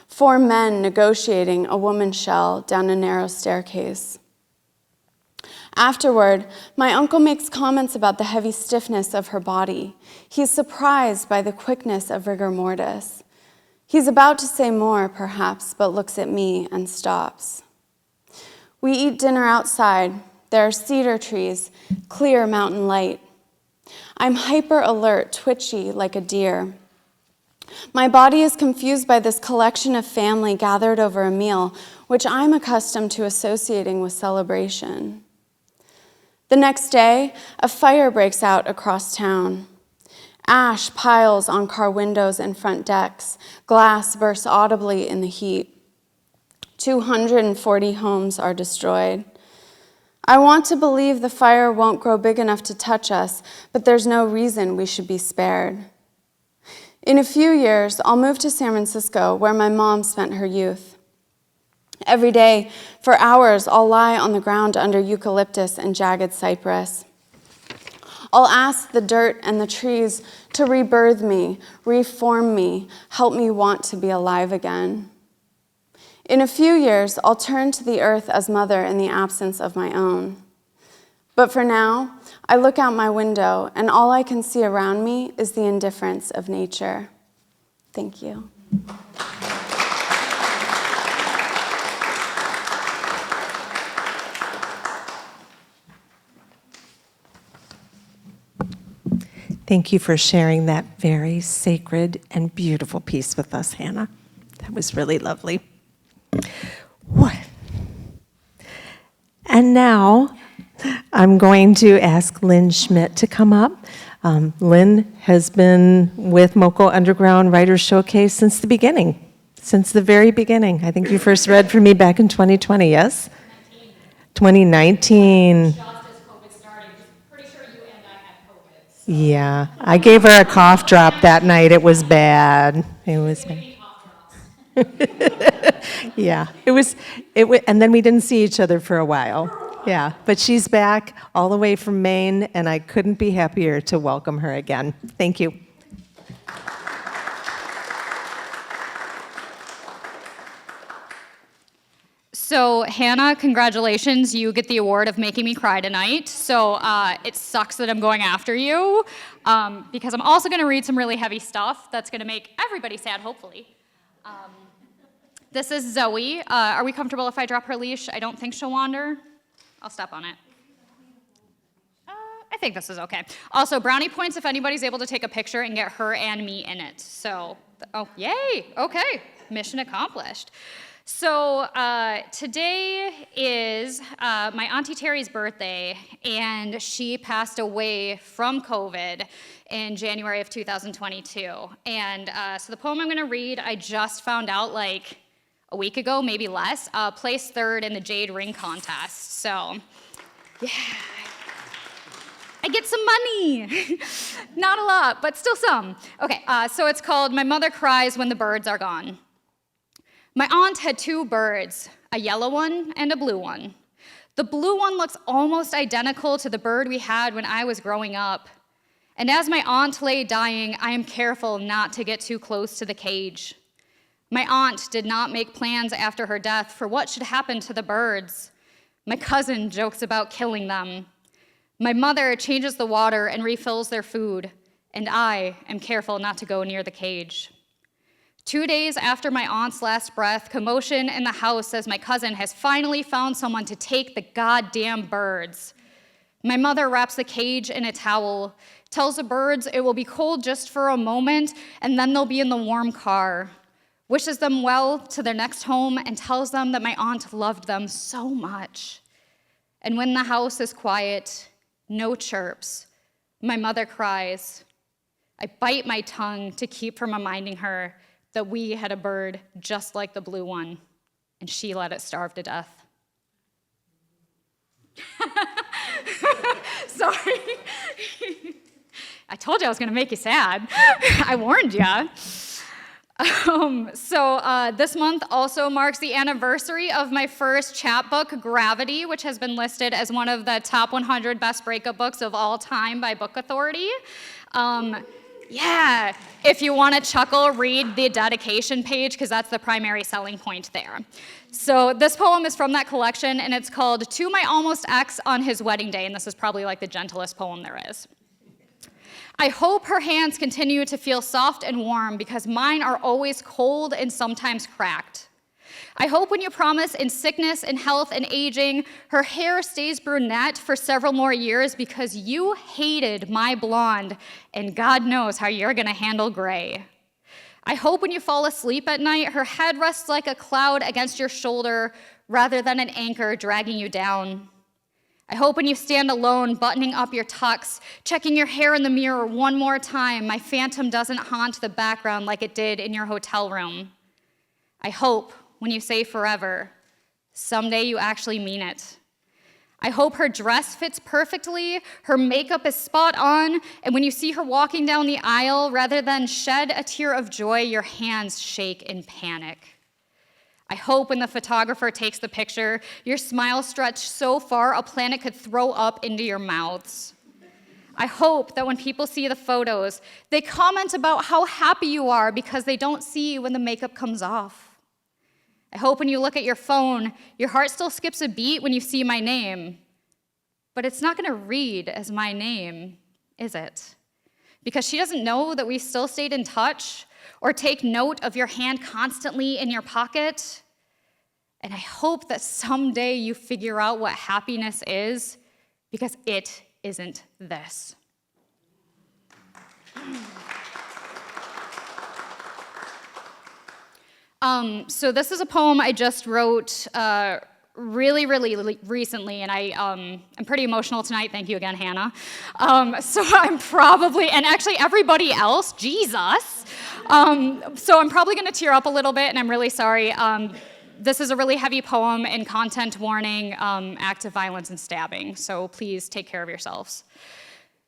4 men negotiating a woman's shell down a narrow staircase. Afterward, my uncle makes comments about the heavy stiffness of her body. He's surprised by the quickness of rigor mortis. He's about to say more, perhaps, but looks at me and stops. We eat dinner outside. There are cedar trees, clear mountain light. I'm hyper alert, twitchy like a deer. My body is confused by this collection of family gathered over a meal, which I'm accustomed to associating with celebration. The next day, a fire breaks out across town. Ash piles on car windows and front decks. Glass bursts audibly in the heat. 240 homes are destroyed. I want to believe the fire won't grow big enough to touch us, but there's no reason we should be spared. In a few years, I'll move to San Francisco, where my mom spent her youth. Every day, for hours, I'll lie on the ground under eucalyptus and jagged cypress. I'll ask the dirt and the trees to rebirth me, reform me, help me want to be alive again. In a few years, I'll turn to the earth as mother in the absence of my own. But for now, I look out my window, and all I can see around me is the indifference of nature. Thank you. Thank you for sharing that very sacred and beautiful piece with us, Hannah. That was really lovely. What? And now I'm going to ask Lynn Schmidt to come up. Lynn has been with Moco Underground Writers Showcase since the beginning, since the very beginning. I think you first read for me back in 2020, yes? 2019. Yeah, I gave her a cough drop that night. It was bad. It was bad. Yeah, and then we didn't see each other for a while. Yeah, but she's back all the way from Maine, and I couldn't be happier to welcome her again. Thank you. So Hannah, congratulations, you get the award of making me cry tonight. So it sucks that I'm going after you, because I'm also gonna read some really heavy stuff that's gonna make everybody sad, hopefully. This is Zoe. Are we comfortable if I drop her leash? I don't think she'll wander. I'll step on it. I think this is okay. Also, brownie points if anybody's able to take a picture and get her and me in it. So, oh, yay, okay, mission accomplished. So today is my Auntie Terry's birthday, and she passed away from COVID in January of 2022. And so the poem I'm gonna read, I just found out like a week ago, maybe less, placed third in the Jade Ring contest. So, yeah. I get some money. Not a lot, but still some. Okay, so it's called My Mother Cries When the Birds Are Gone. My aunt had two birds, a yellow one and a blue one. The blue one looks almost identical to the bird we had when I was growing up. And as my aunt lay dying, I am careful not to get too close to the cage. My aunt did not make plans after her death for what should happen to the birds. My cousin jokes about killing them. My mother changes the water and refills their food, and I am careful not to go near the cage. 2 days after my aunt's last breath, commotion in the house says my cousin has finally found someone to take the goddamn birds. My mother wraps the cage in a towel, tells the birds it will be cold just for a moment, and then they'll be in the warm car, wishes them well to their next home, and tells them that my aunt loved them so much. And when the house is quiet, no chirps, my mother cries. I bite my tongue to keep from reminding her that we had a bird just like the blue one, and she let it starve to death. Sorry. I told you I was gonna make you sad. I warned you. This month also marks the anniversary of my first chapbook, Gravity, which has been listed as one of the top 100 best breakup books of all time by Book Authority. Yeah, if you want to chuckle, read the dedication page, because that's the primary selling point there. So this poem is from that collection, and it's called To My Almost Ex on His Wedding Day, and this is probably like the gentlest poem there is. I hope her hands continue to feel soft and warm, because mine are always cold and sometimes cracked. I hope when you promise in sickness and health and aging, her hair stays brunette for several more years, because you hated my blonde, and God knows how you're gonna handle gray. I hope when you fall asleep at night, her head rests like a cloud against your shoulder rather than an anchor dragging you down. I hope when you stand alone, buttoning up your tux, checking your hair in the mirror one more time, my phantom doesn't haunt the background like it did in your hotel room. I hope when you say forever, someday you actually mean it. I hope her dress fits perfectly, her makeup is spot on, and when you see her walking down the aisle, rather than shed a tear of joy, your hands shake in panic. I hope when the photographer takes the picture, your smile stretched so far a planet could throw up into your mouths. I hope that when people see the photos, they comment about how happy you are because they don't see you when the makeup comes off. I hope when you look at your phone, your heart still skips a beat when you see my name. But it's not gonna read as my name, is it? because she doesn't know that we still stayed in touch or take note of your hand constantly in your pocket. And I hope that someday you figure out what happiness is, because it isn't this. So this is a poem I just wrote really recently, and I'm pretty emotional tonight. Thank you again, Hannah. So I'm probably, and actually everybody else, Jesus. So I'm probably going to tear up a little bit, and I'm really sorry. This is a really heavy poem and content warning, acts of violence and stabbing, so please take care of yourselves.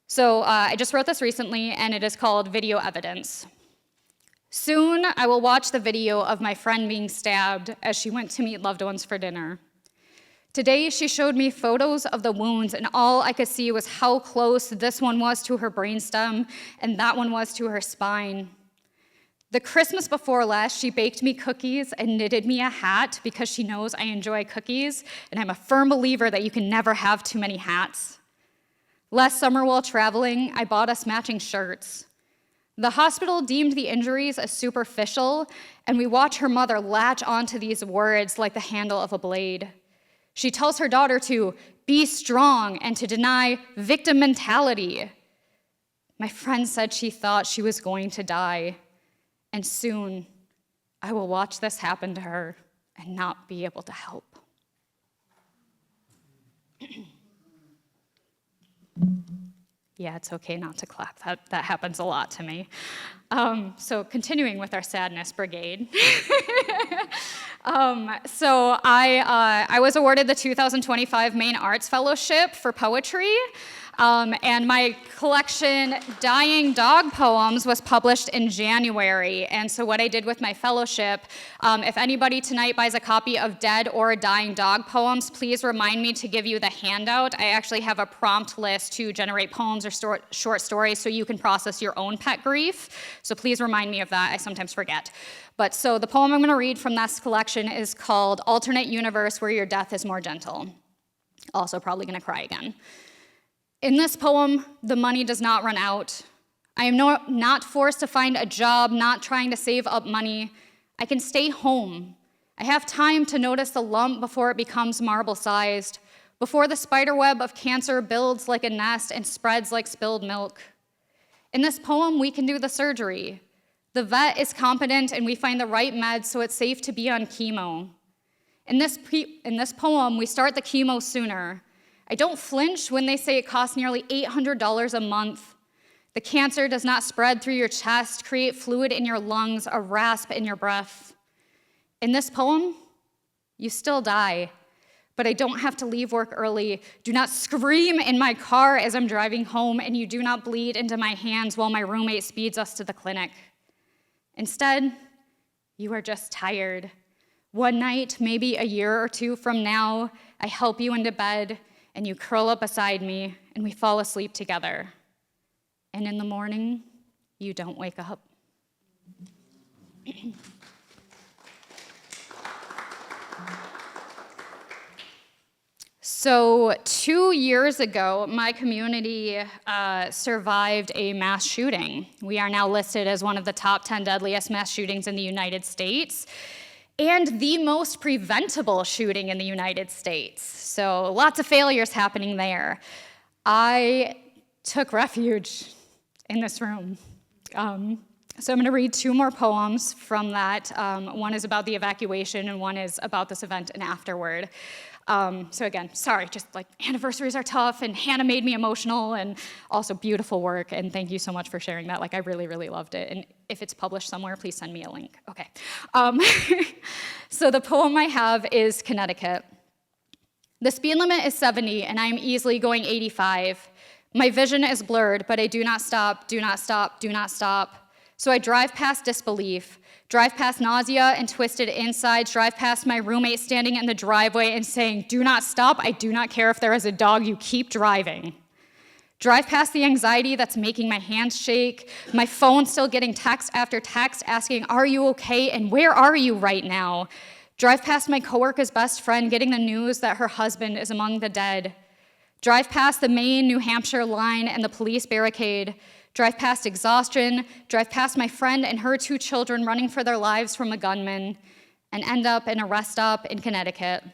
So I just wrote this recently, and it is called Video Evidence. Soon I will watch the video of my friend being stabbed as she went to meet loved ones for dinner. Today she showed me photos of the wounds, and all I could see was how close this one was to her brainstem and that one was to her spine. The Christmas before last, she baked me cookies and knitted me a hat because she knows I enjoy cookies, and I'm a firm believer that you can never have too many hats. Last summer while traveling, I bought us matching shirts. The hospital deemed the injuries as superficial, and we watch her mother latch onto these words like the handle of a blade. She tells her daughter to be strong and to deny victim mentality. My friend said she thought she was going to die, and soon I will watch this happen to her and not be able to help. Yeah, it's okay not to clap. That happens a lot to me. So continuing with our sadness brigade. So I was awarded the 2025 Maine Arts Fellowship for poetry. And my collection, Dying Dog Poems, was published in January. And so what I did with my fellowship, if anybody tonight buys a copy of Dead or Dying Dog Poems, please remind me to give you the handout. I actually have a prompt list to generate poems or short stories so you can process your own pet grief. So please remind me of that. I sometimes forget. But so the poem I'm going to read from this collection is called Alternate Universe Where Your Death is More Gentle. Also probably going to cry again. In this poem, the money does not run out. I am not forced to find a job, not trying to save up money. I can stay home. I have time to notice the lump before it becomes marble-sized, before the spiderweb of cancer builds like a nest and spreads like spilled milk. In this poem, we can do the surgery. The vet is competent and we find the right meds so it's safe to be on chemo. In this poem, we start the chemo sooner. I don't flinch when they say it costs nearly $800 a month. The cancer does not spread through your chest, create fluid in your lungs, a rasp in your breath. In this poem, you still die, but I don't have to leave work early. Do not scream in my car as I'm driving home, and you do not bleed into my hands while my roommate speeds us to the clinic. Instead, you are just tired. One night, maybe a year or two from now, I help you into bed, and you curl up beside me, and we fall asleep together. And in the morning, you don't wake up. So 2 years ago, my community survived a mass shooting. We are now listed as one of the top 10 deadliest mass shootings in the United States, and the most preventable shooting in the United States. So lots of failures happening there. I took refuge in this room. So I'm going to read 2 more poems from that. One is about the evacuation, and one is about this event and afterward. So again, sorry, just like anniversaries are tough, and Hannah made me emotional, and also beautiful work, and thank you so much for sharing that. Like, I really, really loved it, and if it's published somewhere, please send me a link. Okay. So the poem I have is Connecticut. The speed limit is 70, and I am easily going 85. My vision is blurred, but I do not stop, do not stop, do not stop. So I drive past disbelief, drive past nausea and twisted insides, drive past my roommate standing in the driveway and saying, do not stop, I do not care if there is a dog, you keep driving. Drive past the anxiety that's making my hands shake, my phone still getting text after text asking, are you okay, and where are you right now? Drive past my coworker's best friend getting the news that her husband is among the dead. Drive past the Maine-New Hampshire line and the police barricade. drive past exhaustion, drive past my friend and her 2 children running for their lives from a gunman, and end up in a rest stop in Connecticut.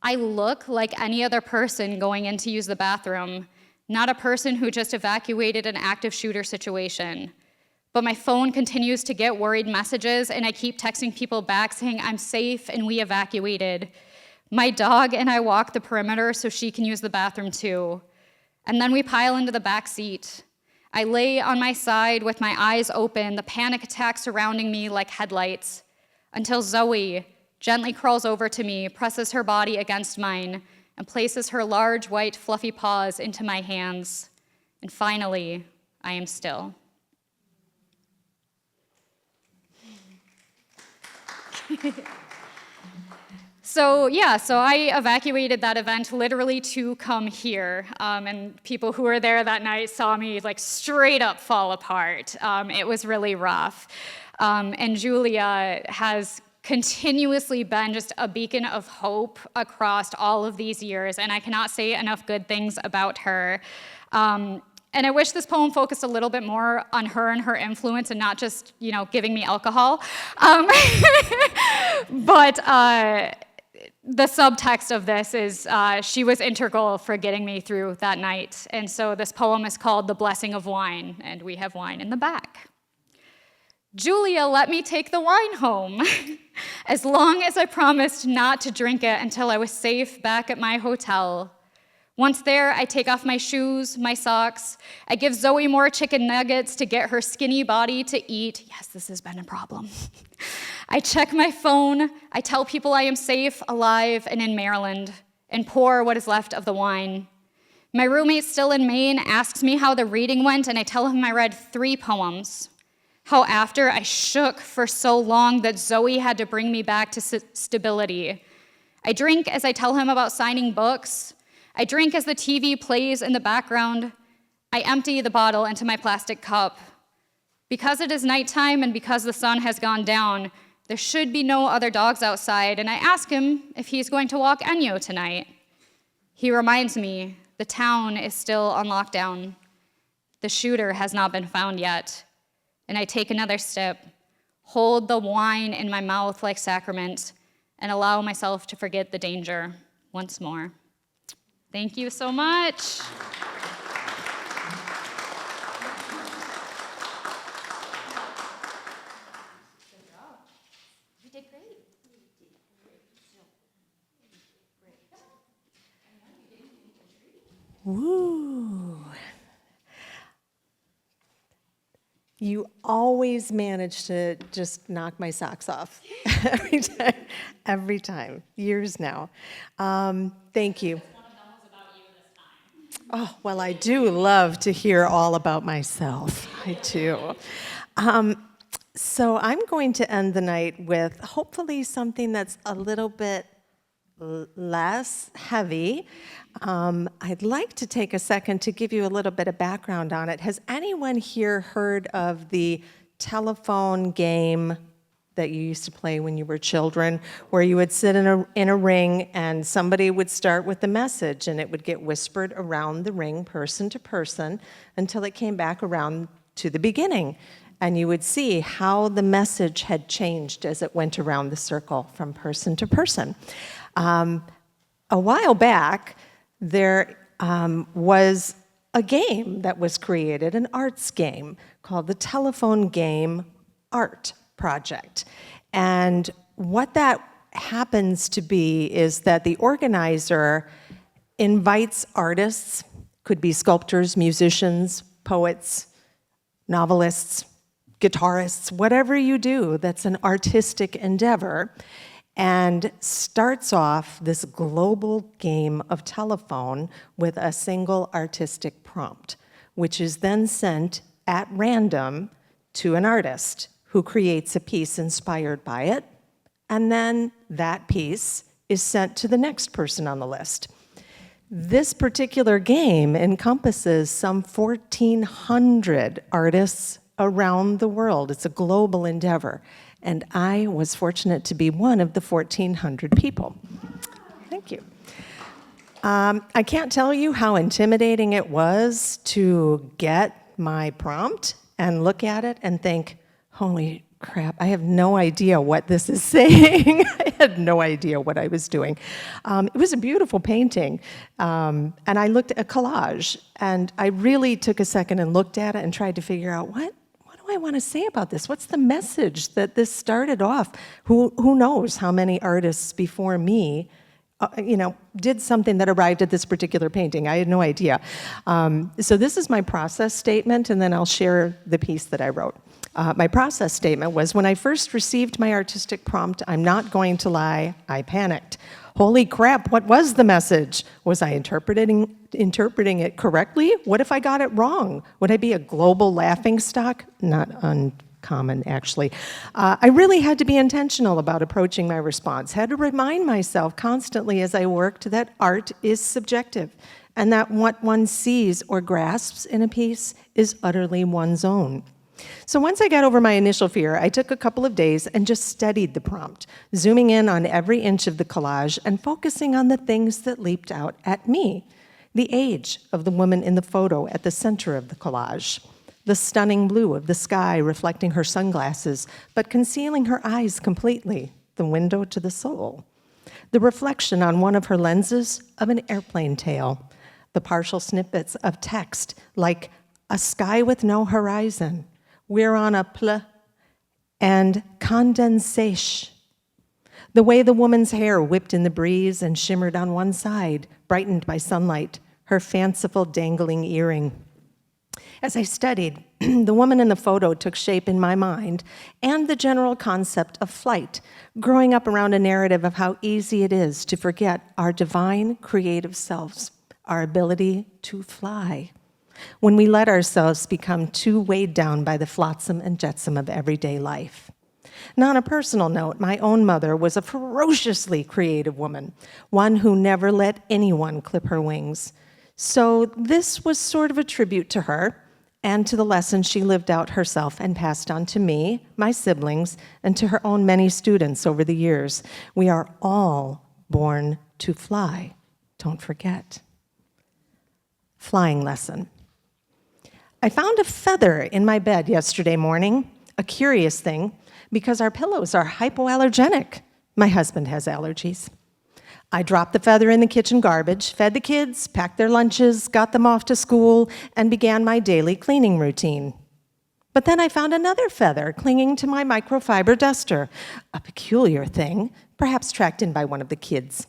I look like any other person going in to use the bathroom, not a person who just evacuated an active shooter situation. But my phone continues to get worried messages, and I keep texting people back saying I'm safe and we evacuated. My dog and I walk the perimeter so she can use the bathroom too. And then we pile into the back seat. I lay on my side with my eyes open, the panic attack surrounding me like headlights, until Zoe gently crawls over to me, presses her body against mine, and places her large, white, fluffy paws into my hands. And finally, I am still. So I evacuated that event literally to come here, and people who were there that night saw me like straight up fall apart. It was really rough. And Julia has continuously been just a beacon of hope across all of these years, and I cannot say enough good things about her. And I wish this poem focused a little bit more on her and her influence and not just, giving me alcohol. But the subtext of this is she was integral for getting me through that night. And so this poem is called The Blessing of Wine, and we have wine in the back. Julia let me take the wine home, as long as I promised not to drink it until I was safe back at my hotel. Once there, I take off my shoes, my socks. I give Zoe more chicken nuggets to get her skinny body to eat. Yes, this has been a problem. I check my phone. I tell people I am safe, alive, and in Maryland, and pour what is left of the wine. My roommate, still in Maine, asks me how the reading went, and I tell him I read 3 poems. How after I shook for so long that Zoe had to bring me back to stability. I drink as I tell him about signing books. I drink as the TV plays in the background. I empty the bottle into my plastic cup. Because it is nighttime and because the sun has gone down, there should be no other dogs outside, and I ask him if he's going to walk Enyo tonight. He reminds me the town is still on lockdown. The shooter has not been found yet. And I take another step, hold the wine in my mouth like sacrament, and allow myself to forget the danger once more. Thank you so much. You did great. Woo. You always manage to just knock my socks off every time, years now. Thank you. Oh, well, I do love to hear all about myself. I do. So I'm going to end the night with hopefully something that's a little bit less heavy. I'd like to take a second to give you a little bit of background on it. Has anyone here heard of the telephone game that you used to play when you were children, where you would sit in a ring and somebody would start with the message and it would get whispered around the ring, person to person, until it came back around to the beginning? And you would see how the message had changed as it went around the circle from person to person. A while back, there was a game that was created, an arts game, called the Telephone Game Art Project. And what that happens to be is that the organizer invites artists, could be sculptors, musicians, poets, novelists, guitarists, whatever you do that's an artistic endeavor, and starts off this global game of telephone with a single artistic prompt, which is then sent at random to an artist who creates a piece inspired by it, and then that piece is sent to the next person on the list. This particular game encompasses some 1,400 artists around the world. It's a global endeavor. And I was fortunate to be one of the 1,400 people. Thank you. I can't tell you how intimidating it was to get my prompt and look at it and think, holy crap, I have no idea what this is saying. I had no idea what I was doing. It was a beautiful painting, and I looked at a collage, and I really took a second and looked at it and tried to figure out what do I want to say about this? What's the message that this started off? Who knows how many artists before me did something that arrived at this particular painting. I had no idea. So this is my process statement, and then I'll share the piece that I wrote. My process statement was, when I first received my artistic prompt, I'm not going to lie, I panicked. Holy crap, what was the message? Was I interpreting it correctly? What if I got it wrong? Would I be a global laughingstock? Not uncommon, actually. I really had to be intentional about approaching my response. Had to remind myself constantly as I worked that art is subjective, and that what one sees or grasps in a piece is utterly one's own. So once I got over my initial fear, I took a couple of days and just studied the prompt, zooming in on every inch of the collage and focusing on the things that leaped out at me. The age of the woman in the photo at the center of the collage, the stunning blue of the sky reflecting her sunglasses but concealing her eyes completely, the window to the soul, the reflection on one of her lenses of an airplane tail, the partial snippets of text like a sky with no horizon, we're on a pl, and condensation. The way the woman's hair whipped in the breeze and shimmered on one side, brightened by sunlight, her fanciful dangling earring. As I studied, the woman in the photo took shape in my mind, and the general concept of flight, growing up around a narrative of how easy it is to forget our divine creative selves, our ability to fly, when we let ourselves become too weighed down by the flotsam and jetsam of everyday life. Now, on a personal note, my own mother was a ferociously creative woman, one who never let anyone clip her wings. So this was sort of a tribute to her and to the lessons she lived out herself and passed on to me, my siblings, and to her own many students over the years. We are all born to fly. Don't forget. Flying lesson. I found a feather in my bed yesterday morning, a curious thing, because our pillows are hypoallergenic. My husband has allergies. I dropped the feather in the kitchen garbage, fed the kids, packed their lunches, got them off to school, and began my daily cleaning routine. But then I found another feather clinging to my microfiber duster, a peculiar thing, perhaps tracked in by one of the kids.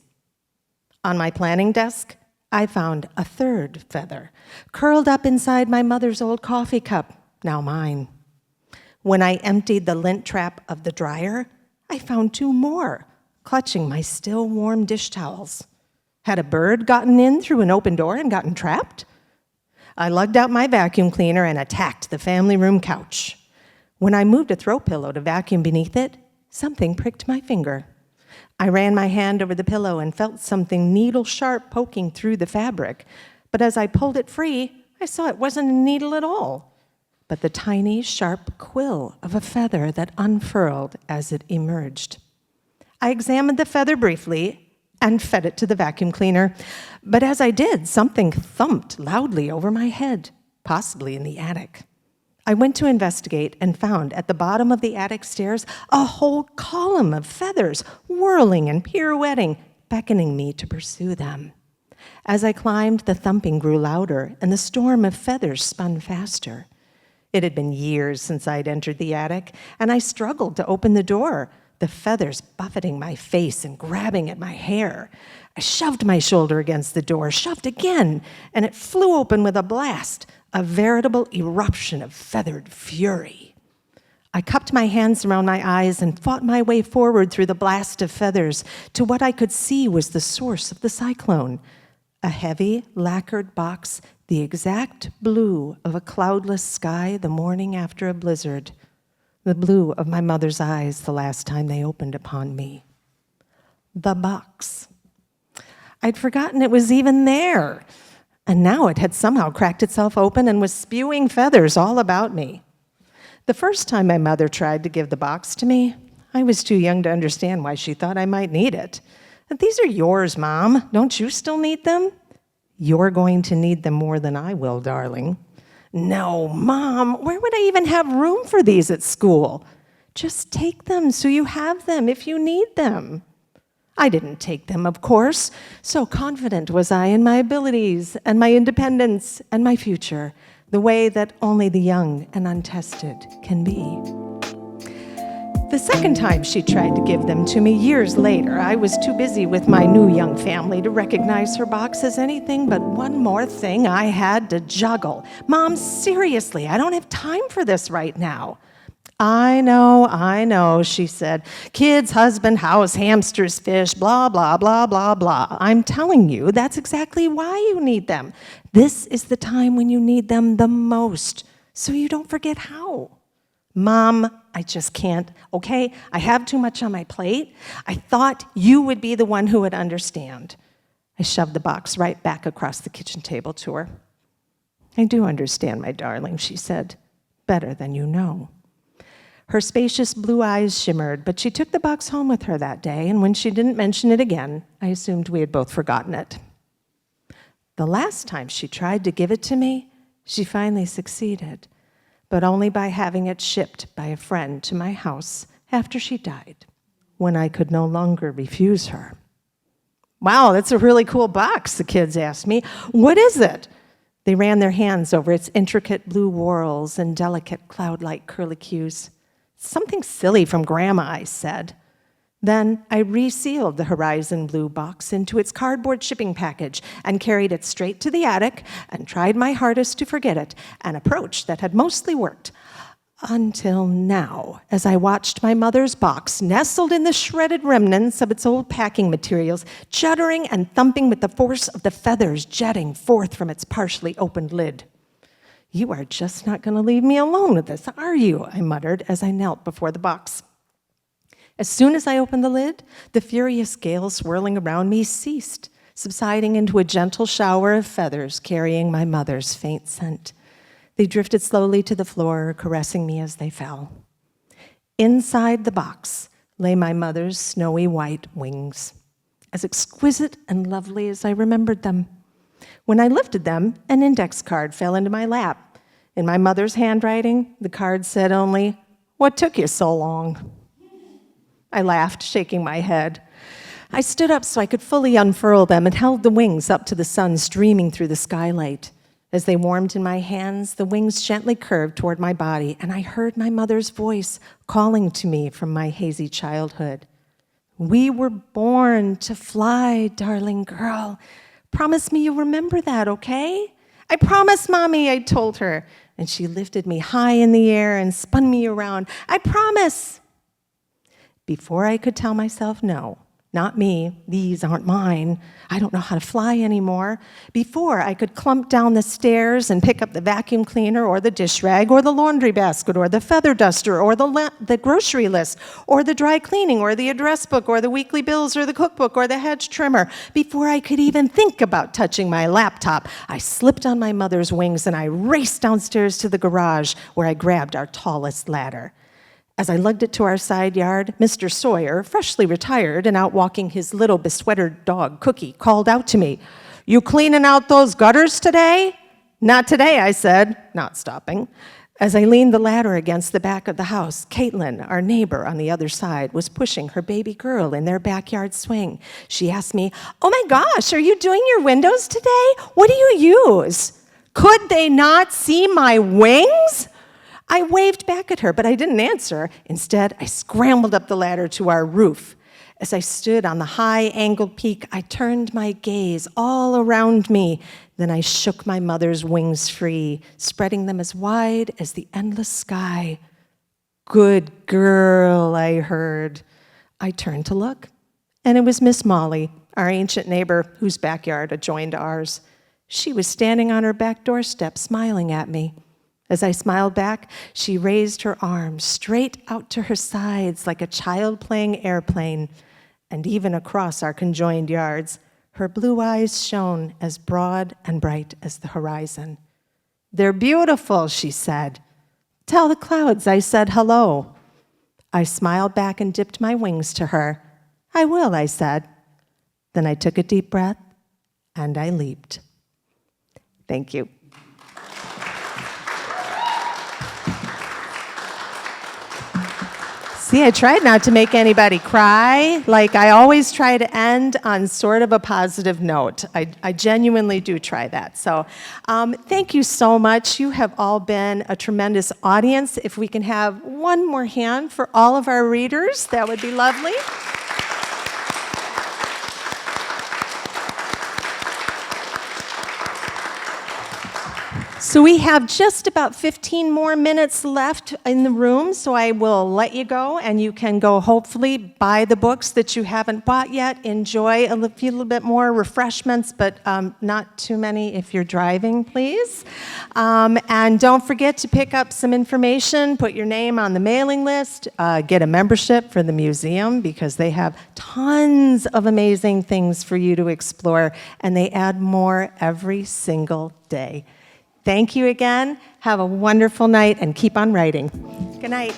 On my planning desk, I found a third feather, curled up inside my mother's old coffee cup, now mine. When I emptied the lint trap of the dryer, I found two more, clutching my still warm dish towels. Had a bird gotten in through an open door and gotten trapped? I lugged out my vacuum cleaner and attacked the family room couch. When I moved a throw pillow to vacuum beneath it, something pricked my finger. I ran my hand over the pillow and felt something needle-sharp poking through the fabric. But as I pulled it free, I saw it wasn't a needle at all, but the tiny, sharp quill of a feather that unfurled as it emerged. I examined the feather briefly and fed it to the vacuum cleaner. But as I did, something thumped loudly over my head, possibly in the attic. I went to investigate and found at the bottom of the attic stairs a whole column of feathers, whirling and pirouetting, beckoning me to pursue them. As I climbed, the thumping grew louder, and the storm of feathers spun faster. It had been years since I'd entered the attic, and I struggled to open the door, the feathers buffeting my face and grabbing at my hair. I shoved my shoulder against the door, shoved again, and it flew open with a blast, a veritable eruption of feathered fury. I cupped my hands around my eyes and fought my way forward through the blast of feathers to what I could see was the source of the cyclone, a heavy, lacquered box, the exact blue of a cloudless sky the morning after a blizzard, the blue of my mother's eyes the last time they opened upon me. The box. I'd forgotten it was even there. And now it had somehow cracked itself open and was spewing feathers all about me. The first time my mother tried to give the box to me, I was too young to understand why she thought I might need it. These are yours, Mom. Don't you still need them? You're going to need them more than I will, darling. No, Mom, where would I even have room for these at school? Just take them so you have them if you need them. I didn't take them, of course. So confident was I in my abilities and my independence and my future, the way that only the young and untested can be. The second time she tried to give them to me years later, I was too busy with my new young family to recognize her box as anything but one more thing I had to juggle. Mom, seriously, I don't have time for this right now. I know, she said. Kids, husband, house, hamsters, fish, blah, blah, blah, blah, blah. I'm telling you, that's exactly why you need them. This is the time when you need them the most, so you don't forget how. Mom, I just can't, okay? I have too much on my plate. I thought you would be the one who would understand. I shoved the box right back across the kitchen table to her. I do understand, my darling, she said, better than you know. Her spacious blue eyes shimmered, but she took the box home with her that day, and when she didn't mention it again, I assumed we had both forgotten it. The last time she tried to give it to me, she finally succeeded, but only by having it shipped by a friend to my house after she died, when I could no longer refuse her. Wow, that's a really cool box, the kids asked me. What is it? They ran their hands over its intricate blue whorls and delicate cloud-like curlicues. Something silly from Grandma, I said. Then I resealed the Horizon blue box into its cardboard shipping package and carried it straight to the attic and tried my hardest to forget it, an approach that had mostly worked. Until now, as I watched my mother's box nestled in the shredded remnants of its old packing materials, juddering and thumping with the force of the feathers jetting forth from its partially opened lid. You are just not going to leave me alone with this, are you? I muttered as I knelt before the box. As soon as I opened the lid, the furious gale swirling around me ceased, subsiding into a gentle shower of feathers carrying my mother's faint scent. They drifted slowly to the floor, caressing me as they fell. Inside the box lay my mother's snowy white wings, as exquisite and lovely as I remembered them. When I lifted them, an index card fell into my lap. In my mother's handwriting, the card said only, "What took you so long?" I laughed, shaking my head. I stood up so I could fully unfurl them and held the wings up to the sun streaming through the skylight. As they warmed in my hands, the wings gently curved toward my body, and I heard my mother's voice calling to me from my hazy childhood. "We were born to fly, darling girl. Promise me you'll remember that, okay?" "I promise, Mommy," I told her, and she lifted me high in the air and spun me around. "I promise." Before I could tell myself no, not me, these aren't mine, I don't know how to fly anymore. Before I could clump down the stairs and pick up the vacuum cleaner or the dish rag or the laundry basket or the feather duster or the grocery list or the dry cleaning or the address book or the weekly bills or the cookbook or the hedge trimmer, before I could even think about touching my laptop, I slipped on my mother's wings and I raced downstairs to the garage where I grabbed our tallest ladder. As I lugged it to our side yard, Mr. Sawyer, freshly retired and out walking his little besweatered dog, Cookie, called out to me, "You cleaning out those gutters today?" "Not today," I said, not stopping. As I leaned the ladder against the back of the house, Caitlin, our neighbor on the other side, was pushing her baby girl in their backyard swing. She asked me, "Oh my gosh, are you doing your windows today? What do you use?" Could they not see my wings? I waved back at her, but I didn't answer. Instead, I scrambled up the ladder to our roof. As I stood on the high-angled peak, I turned my gaze all around me. Then I shook my mother's wings free, spreading them as wide as the endless sky. "Good girl," I heard. I turned to look, and it was Miss Molly, our ancient neighbor whose backyard adjoined ours. She was standing on her back doorstep, smiling at me. As I smiled back, she raised her arms straight out to her sides like a child playing airplane, and even across our conjoined yards, her blue eyes shone as broad and bright as the horizon. "They're beautiful," she said. "Tell the clouds I said hello." I smiled back and dipped my wings to her. "I will," I said. Then I took a deep breath, and I leaped. Thank you. See, I tried not to make anybody cry. Like, I always try to end on sort of a positive note. I genuinely do try that. So thank you so much. You have all been a tremendous audience. If we can have one more hand for all of our readers, that would be lovely. So we have just about 15 more minutes left in the room, so I will let you go, and you can go hopefully buy the books that you haven't bought yet, enjoy a little bit more refreshments, but not too many if you're driving, please. And don't forget to pick up some information, put your name on the mailing list, get a membership for the museum because they have tons of amazing things for you to explore, and they add more every single day. Thank you again. Have a wonderful night and keep on writing. Good night.